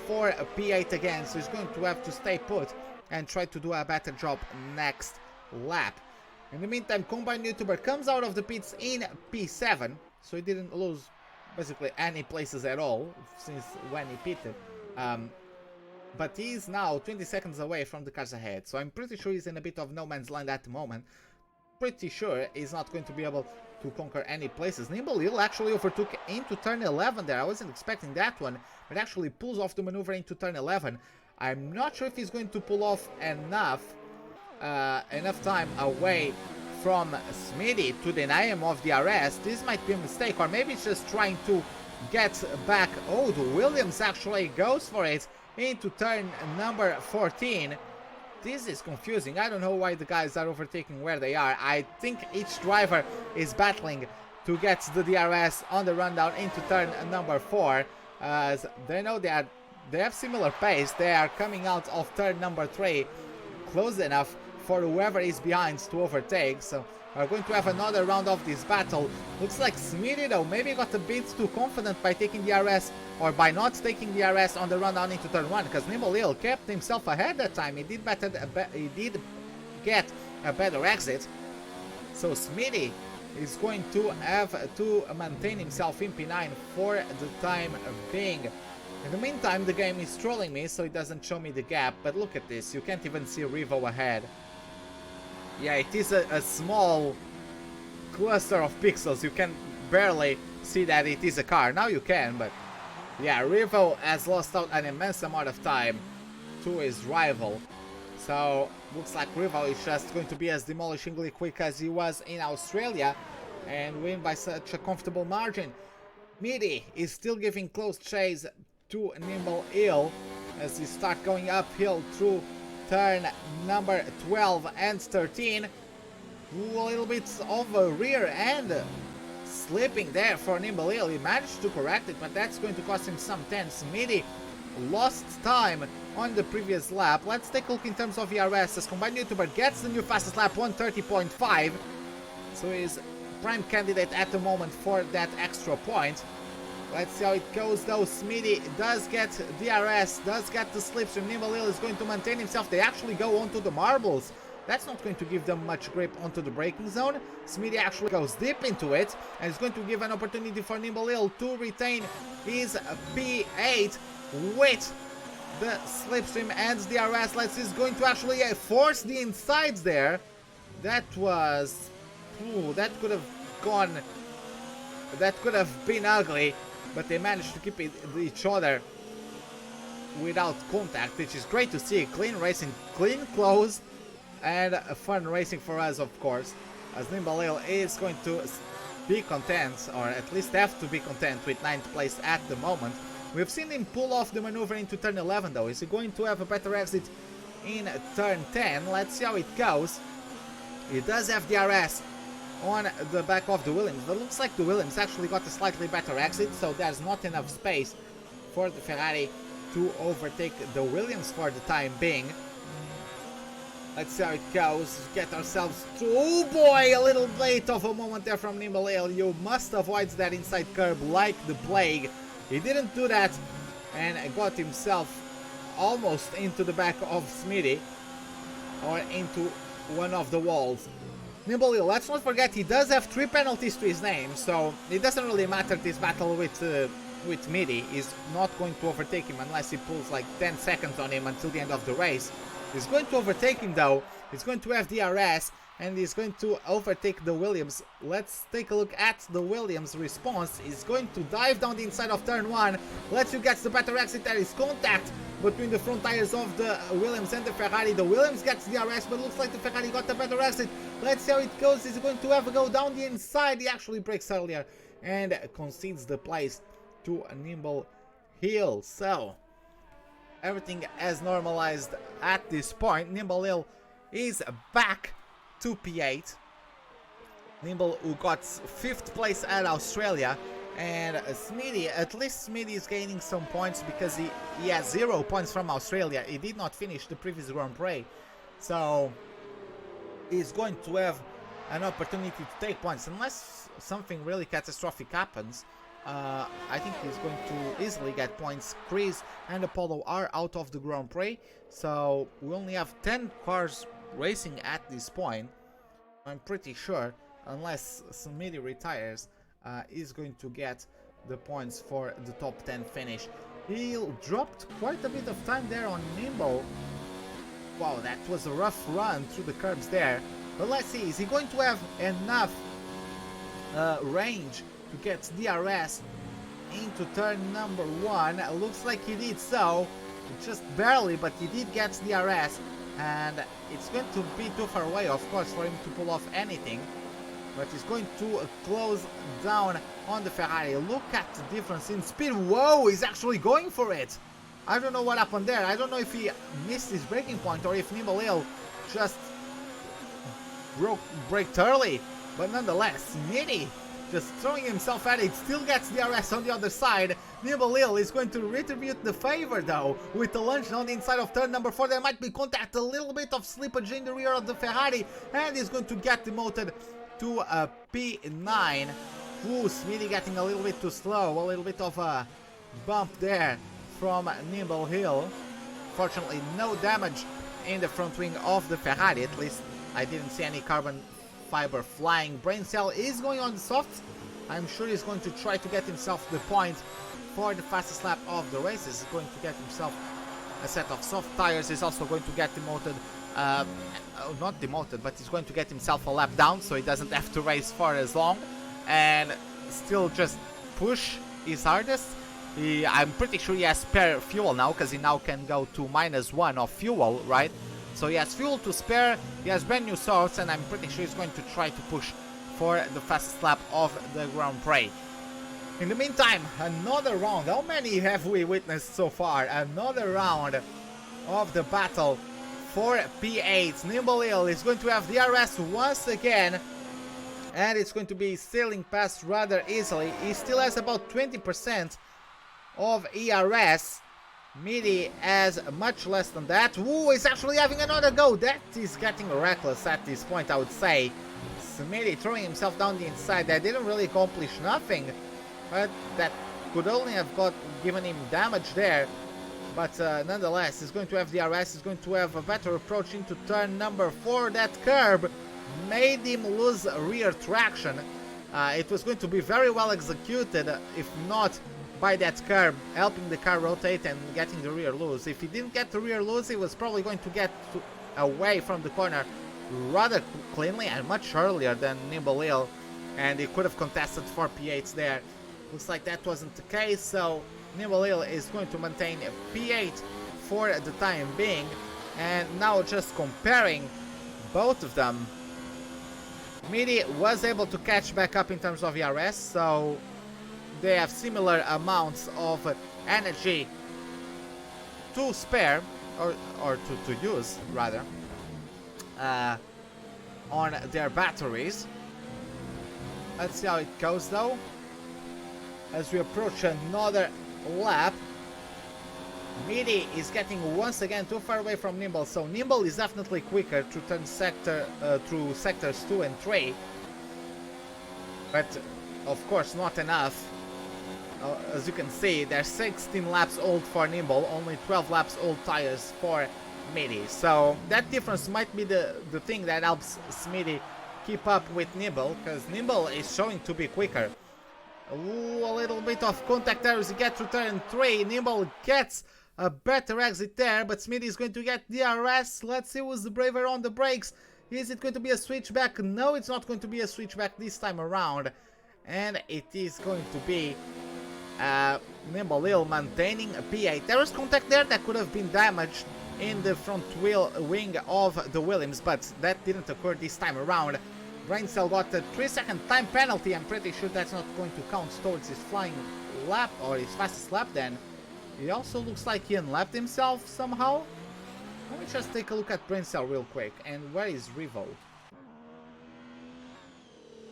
A: for a P8 again, so he's going to have to stay put and try to do a better job next lap. In the meantime, Combined YouTuber comes out of the pits in P7, so he didn't lose basically any places at all since when he pitted. but he's now 20 seconds away from the cars ahead, so I'm pretty sure he's in a bit of no man's land at the moment. Pretty sure he's not going to be able to conquer any places. Nimble Hill actually overtook into turn 11 there. I wasn't expecting that one, but actually pulls off the maneuver into turn 11. I'm not sure if he's going to pull off enough time away from Smitty to deny him of the arrest. This might be a mistake, or maybe it's just trying to get back. Oh, the Williams actually goes for it into turn number 14. This is confusing. I don't know why the guys are overtaking where they are. I think each driver is battling to get the DRS on the rundown into turn number 4, as they know they have similar pace. They are coming out of turn number 3 close enough for whoever is behind to overtake. So we're going to have another round of this battle. Looks like Smitty though maybe got a bit too confident by taking the RS, or by not taking the RS on the rundown into turn 1, because Nimble Hill kept himself ahead that time. He did get a better exit. So Smitty is going to have to maintain himself in P9 for the time being. In the meantime, the game is trolling me, so it doesn't show me the gap, but look at this, you can't even see Revo ahead. Yeah, it is a small cluster of pixels, you can barely see that it is a car. Now you can, but yeah, Revo has lost out an immense amount of time to his rival. So, looks like Revo is just going to be as demolishingly quick as he was in Australia and win by such a comfortable margin. Midi is still giving close chase to Nimble Hill as he start going uphill through turn number 12 and 13. Ooh, a little bit of a rear end slipping there for Nimble Hill. He managed to correct it, but that's going to cost him some tenths. Midi lost time on the previous lap. Let's take a look in terms of ERS as combined YouTuber gets the new fastest lap, 130.5. So he's prime candidate at the moment for that extra point. Let's see how it goes though. Smitty does get DRS, does get the slipstream. Nimble Hill is going to maintain himself. They actually go onto the marbles. That's not going to give them much grip onto the braking zone. Smitty actually goes deep into it, and it's going to give an opportunity for Nimble Hill to retain his P8 with the slipstream and DRS. Let's see, he's going to actually force the insides there. That was... Ooh, that could have gone... That could have been ugly, but they managed to keep each other without contact, which is great to see. Clean racing, clean close, and fun racing for us, of course, as Nimble Hill is going to be content, or at least have to be content with 9th place at the moment. We've seen him pull off the maneuver into turn 11 though. Is he going to have a better exit in turn 10? Let's see how it goes. He does have DRS on the back of the Williams, but looks like the Williams actually got a slightly better exit, so there's not enough space for the Ferrari to overtake the Williams for the time being. Let's see how it goes. Get ourselves to... Oh boy, a little bit of a moment there from Nimble Hill. You must avoid that inside curb like the plague. He didn't do that and got himself almost into the back of Smitty, or into one of the walls. Nimble Hill, let's not forget, he does have 3 penalties to his name, so it doesn't really matter this battle with Midi. He's not going to overtake him unless he pulls like 10 seconds on him until the end of the race. He's going to overtake him though. He's going to have DRS, and he's going to overtake the Williams. Let's take a look at the Williams response. He's going to dive down the inside of turn 1. Let's see who gets the better exit. There is contact between the front tires of the Williams and the Ferrari. The Williams gets DRS, but looks like the Ferrari got the better exit. Let's see how it goes. He's going to have a go down the inside. He actually brakes earlier and concedes the place to Nimble Hill. So everything has normalized at this point. Nimble Hill is back to P8. Nimble, who got 5th place at Australia, and Smitty, at least Smitty is gaining some points because he has 0 points from Australia. He did not finish the previous Grand Prix, so he's going to have an opportunity to take points unless something really catastrophic happens. I think he's going to easily get points. Prix and Apollo are out of the Grand Prix, so we only have 10 cars racing at this point. I'm pretty sure, unless Smitty retires, is going to get the points for the top 10 finish. He dropped quite a bit of time there on Nimble. Wow, that was a rough run through the curbs there. But let's see, is he going to have enough range to get DRS into turn number 1? Looks like he did so. Just barely, but he did get DRS. And it's going to be too far away, of course, for him to pull off anything. But he's going to close down on the Ferrari. Look at the difference in speed. Whoa, he's actually going for it. I don't know what happened there. I don't know if he missed his braking point or if Nimble Hill just braked early. But nonetheless, Smitty just throwing himself at it, still gets DRS on the other side. Nimble Hill is going to retribute the favor though, with the launch on the inside of turn number 4. There might be contact, a little bit of slippage in the rear of the Ferrari, and he's going to get demoted to a P9. Ooh, Smitty getting a little bit too slow, a little bit of a bump there from Nimble Hill. Fortunately, no damage in the front wing of the Ferrari, at least I didn't see any carbon fiber flying. Brain Cell is going on the softs. I'm sure he's going to try to get himself the point for the fastest lap of the race. He's going to get himself a set of soft tires. He's also going to get demoted, not demoted, but he's going to get himself a lap down so he doesn't have to race for as long and still just push his hardest. I'm pretty sure he has spare fuel now, because he now can go to -1 of fuel, right? So he has fuel to spare, he has brand new softs, and I'm pretty sure he's going to try to push for the fastest lap of the Grand Prix. In the meantime, another round. How many have we witnessed so far? Another round of the battle for P8. Nimble Hill is going to have DRS once again, and it's going to be sailing past rather easily. He still has about 20% of ERS. Midi has much less than that. Ooh, he's actually having another go. That is getting reckless at this point, I would say. Smitty throwing himself down the inside. That didn't really accomplish nothing, but that could only have given him damage there. But nonetheless, he's going to have DRS. He's going to have a better approach into turn number 4. That curb made him lose rear traction. It was going to be very well executed, if not by that curb, helping the car rotate and getting the rear loose. If he didn't get the rear loose, he was probably going to get away from the corner rather cleanly and much earlier than Nimble Hill, and he could have contested for P8s there. Looks like that wasn't the case, so Nimble Hill is going to maintain P8 for the time being. And now just comparing both of them, Midi was able to catch back up in terms of ERS, so they have similar amounts of energy to spare, or to use rather, on their batteries. Let's see how it goes though. As we approach another lap, Midi is getting once again too far away from Nimble, so Nimble is definitely quicker through sectors 2 and 3, but of course not enough. As you can see, they're 16 laps old for Nimble, only 12 laps old tires for Midi. So that difference might be the thing that helps Smitty keep up with Nimble, because Nimble is showing to be quicker. Ooh, a little bit of contact there as he gets to turn 3. Nimble gets a better exit there, but Smitty is going to get DRS. Let's see who's the braver on the brakes. Is it going to be a switchback? No, it's not going to be a switchback this time around. And it is going to be Nimble Hill maintaining a P8. There was contact there that could have been damaged in the front wing of the Williams, but that didn't occur this time around. Braincell got a 3-second time penalty. I'm pretty sure that's not going to count towards his flying lap or his fastest lap then. He also looks like he unlapped himself somehow. Let me just take a look at Braincell real quick. And where is Revo?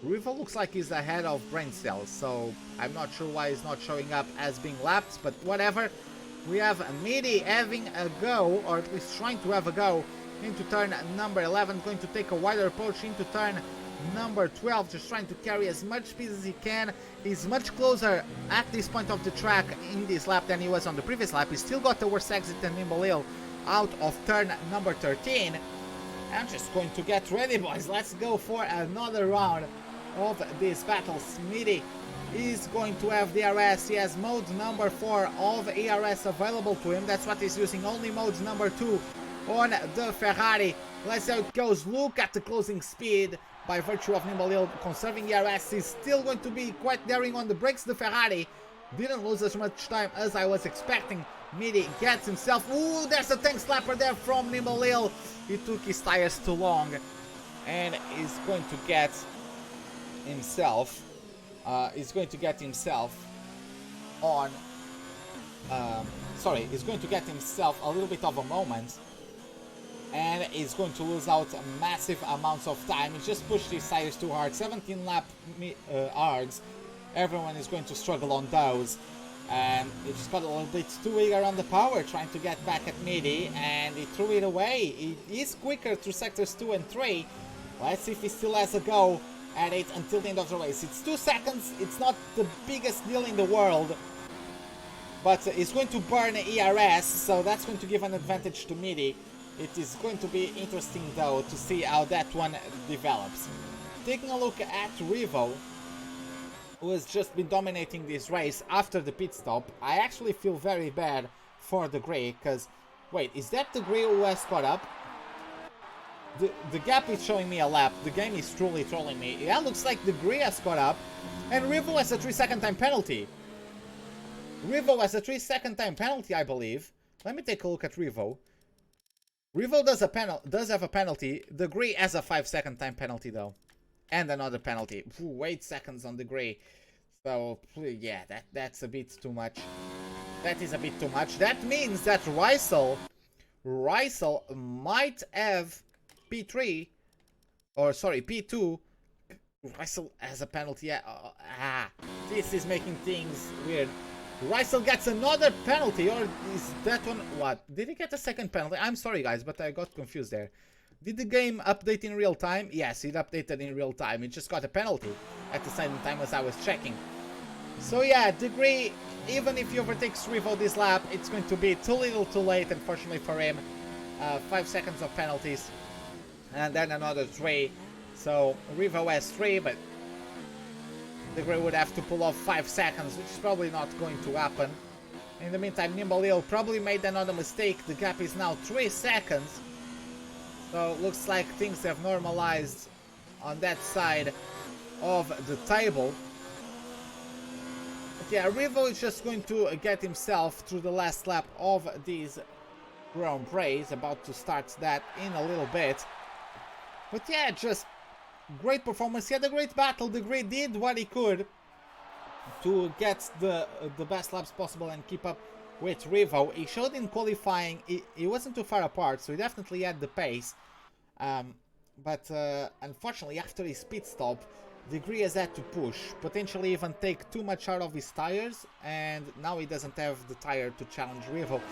A: Revo looks like he's ahead of Braincell, so I'm not sure why he's not showing up as being lapped, but whatever. We have Midi having a go, or at least trying to have a go, into turn number 11, going to take a wider approach into turn number 12, just trying to carry as much speed as he can. He's much closer at this point of the track in this lap than he was on the previous lap. He's still got the worst exit than Nimble Hill out of turn number 13. I'm just going to get ready, boys. Let's go for another round of this battle. Smitty is going to have DRS. He has mode number 4 of ERS available to him. That's what he's using, only mode number 2 on the Ferrari. Let's see how it goes. Look at the closing speed by virtue of Nimble Hill conserving ERS. He's still going to be quite daring on the brakes. The Ferrari didn't lose as much time as I was expecting. Midi gets himself... Ooh, there's a tank slapper there from Nimble Hill. He took his tires too long and is going to get himself... he's going to get himself on... he's going to get himself a little bit of a moment. And he's going to lose out massive amounts of time. He just pushed his tires too hard. 17 lap arcs. Everyone is going to struggle on those. And he just got a little bit too eager on the power, trying to get back at Midi. And he threw it away. He is quicker through sectors 2 and 3. Let's see if he still has a go at it until the end of the race. It's 2 seconds. It's not the biggest deal in the world. But he's going to burn ERS. So that's going to give an advantage to Midi. It is going to be interesting though to see how that one develops. Taking a look at Revo, who has just been dominating this race after the pit stop. I actually feel very bad for the Grey, because... Wait, is that the Grey who has caught up? The gap is showing me a lap. The game is truly trolling me. Yeah, looks like the Grey has caught up. And Revo has a 3-second time penalty. Revo has a 3-second time penalty, I believe. Let me take a look at Revo. Revo does have a penalty. The Grey has a 5-second time penalty though. And another penalty. Ooh, 8 seconds on the Grey. So, yeah, that's a bit too much. That is a bit too much. That means that Racebug might have P3. Or, sorry, P2. Racebug has a penalty. This is making things weird. Racebug gets another penalty, or is that one... What? Did he get a second penalty? I'm sorry guys, but I got confused there. Did the game update in real time? Yes, it updated in real time. It just got a penalty at the same time as I was checking. So yeah, Degree, even if he overtakes Revo this lap, it's going to be too little too late, unfortunately for him. 5 seconds of penalties. And then another 3. So Revo has 3, but... The Grey would have to pull off 5 seconds, which is probably not going to happen. In the meantime, Nimble Hill probably made another mistake. The gap is now 3 seconds. So looks like things have normalized on that side of the table. But yeah, Revo is just going to get himself through the last lap of these Grand Prix. He's about to start that in a little bit. But yeah, just... great performance. He had a great battle. The Grey did what he could to get the best laps possible and keep up with Revo. He showed in qualifying he wasn't too far apart, so he definitely had the pace. But unfortunately, after his pit stop, the Grey has had to push, potentially even take too much out of his tires, and now he doesn't have the tire to challenge Revo.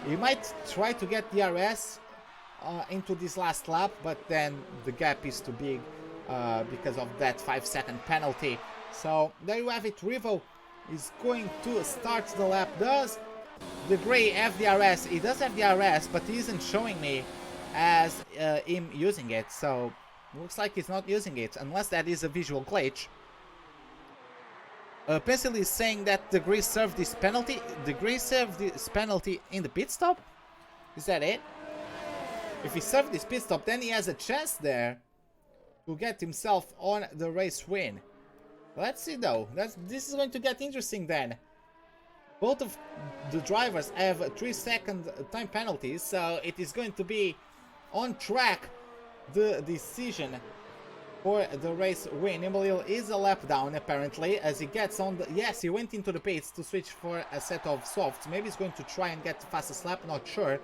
A: He might try to get DRS into this last lap, but then the gap is too big. Because of that 5-second penalty. So there you have it. Revo is going to start the lap. Does the Grey have DRS? He does have DRS, but he isn't showing me as him using it. So looks like he's not using it, unless that is a visual glitch. Pencil is saying that the Grey served this penalty. The Grey served this penalty in the pit stop? Is that it? If he served this pit stop, then he has a chance there to get himself on the race win. Let's see though. This is going to get interesting then. Both of the drivers have 3-second time penalties, so it is going to be on track the decision for the race win. Nimble Hill is a lap down apparently as he gets on the... Yes, he went into the pits to switch for a set of softs. Maybe he's going to try and get the fastest lap, not sure.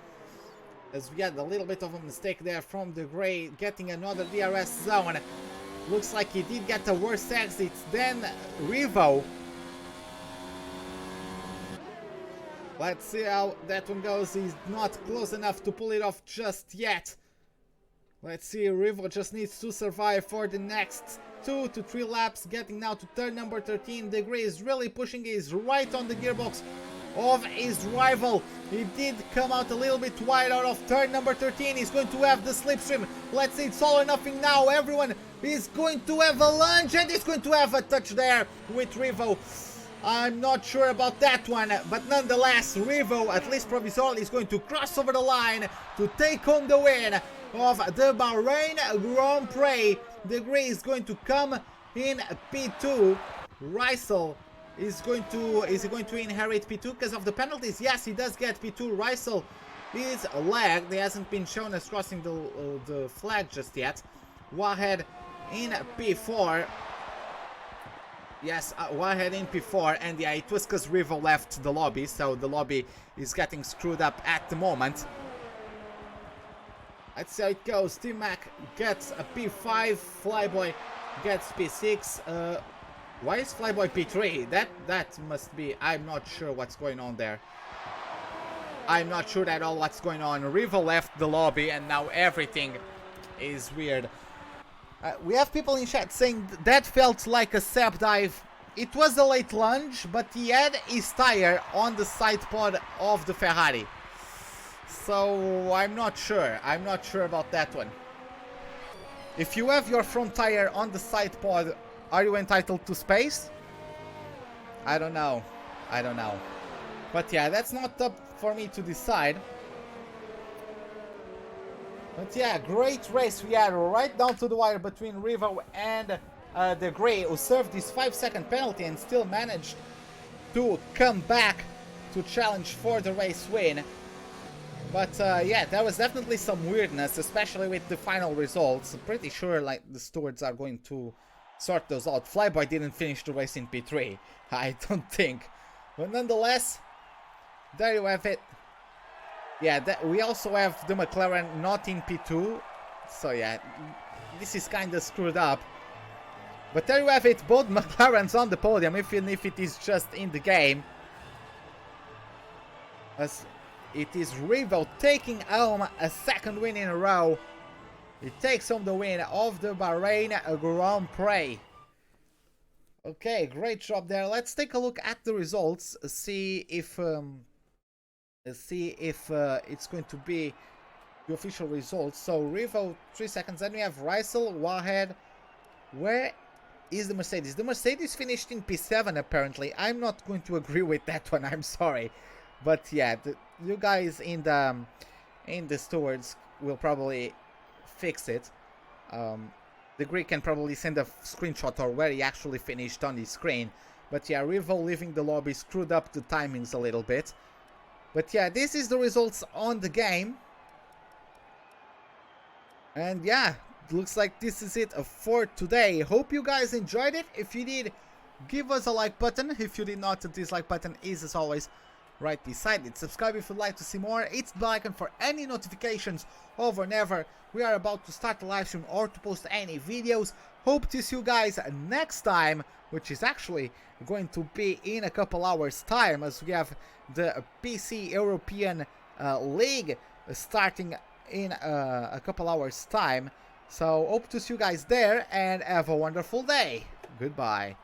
A: As we had a little bit of a mistake there from the Grey, getting another DRS zone. Looks like he did get a worse exit than Revo. Let's see how that one goes. He's not close enough to pull it off just yet. Let's see, Revo just needs to survive for the next 2 to 3 laps, getting now to turn number 13. The Grey is really pushing, he's right on the gearbox of his rival. He did come out a little bit wide out of turn number 13. He's going to have the slipstream. Let's see, it's all or nothing now. Everyone is going to have a lunge, and he's going to have a touch there with Revo. I'm not sure about that one, but nonetheless, Revo, at least provisorily, is going to cross over the line to take home the win of the Bahrain Grand Prix. The Prix is going to come in P2. Rysel is he going to inherit P2 because of the penalties? Yes, he does get P2. Rysel is lagged. He hasn't been shown as crossing the flag just yet. Wahed in P4. Yes, Wahed in P4, and yeah, it was because Revo left the lobby, so the lobby is getting screwed up at the moment. Let's see how it goes. T-Mac gets a P5, Flyboy gets P6. Why is Flyboy P3? That must be... I'm not sure what's going on there. I'm not sure at all what's going on. Revo left the lobby, and now everything is weird. We have people in chat saying that felt like a sap dive. It was a late lunge, but he had his tire on the side pod of the Ferrari. So I'm not sure. I'm not sure about that one. If you have your front tire on the side pod, are you entitled to space? I don't know. I don't know. But yeah, that's not up for me to decide. But yeah, great race we had right down to the wire between Revo and the Grey, who served this 5-second penalty and still managed to come back to challenge for the race win. But yeah, there was definitely some weirdness, especially with the final results. I'm pretty sure like the stewards are going to sort those out. Flyboy didn't finish the race in P3, I don't think. But nonetheless, there you have it. Yeah, we also have the McLaren not in P2. So yeah, this is kind of screwed up. But there you have it, both McLarens on the podium, even if it is just in the game. As it is Revo taking home a second win in a row. He takes home the win of the Bahrain Grand Prix. Okay, great job there. Let's take a look at the results, see if it's going to be the official results. So Revo 3 seconds, then we have Rysel, Wahed. Where is the Mercedes? The Mercedes finished in P7 apparently. I'm not going to agree with that one, I'm sorry. But yeah, you guys in the stewards will probably fix it. The Greek can probably send a screenshot or where he actually finished on his screen. But yeah, Revo leaving the lobby screwed up the timings a little bit. But yeah, this is the results on the game. And yeah, looks like this is it for today. Hope you guys enjoyed it. If you did, give us a like button. If you did not, the dislike button is as always right beside it. Subscribe if you'd like to see more. Hit the bell icon for any notifications of whenever we are about to start a live stream or to post any videos. Hope to see you guys next time, which is actually going to be in a couple hours time, as we have the PC European League starting in a couple hours time. So hope to see you guys there and have a wonderful day. Goodbye.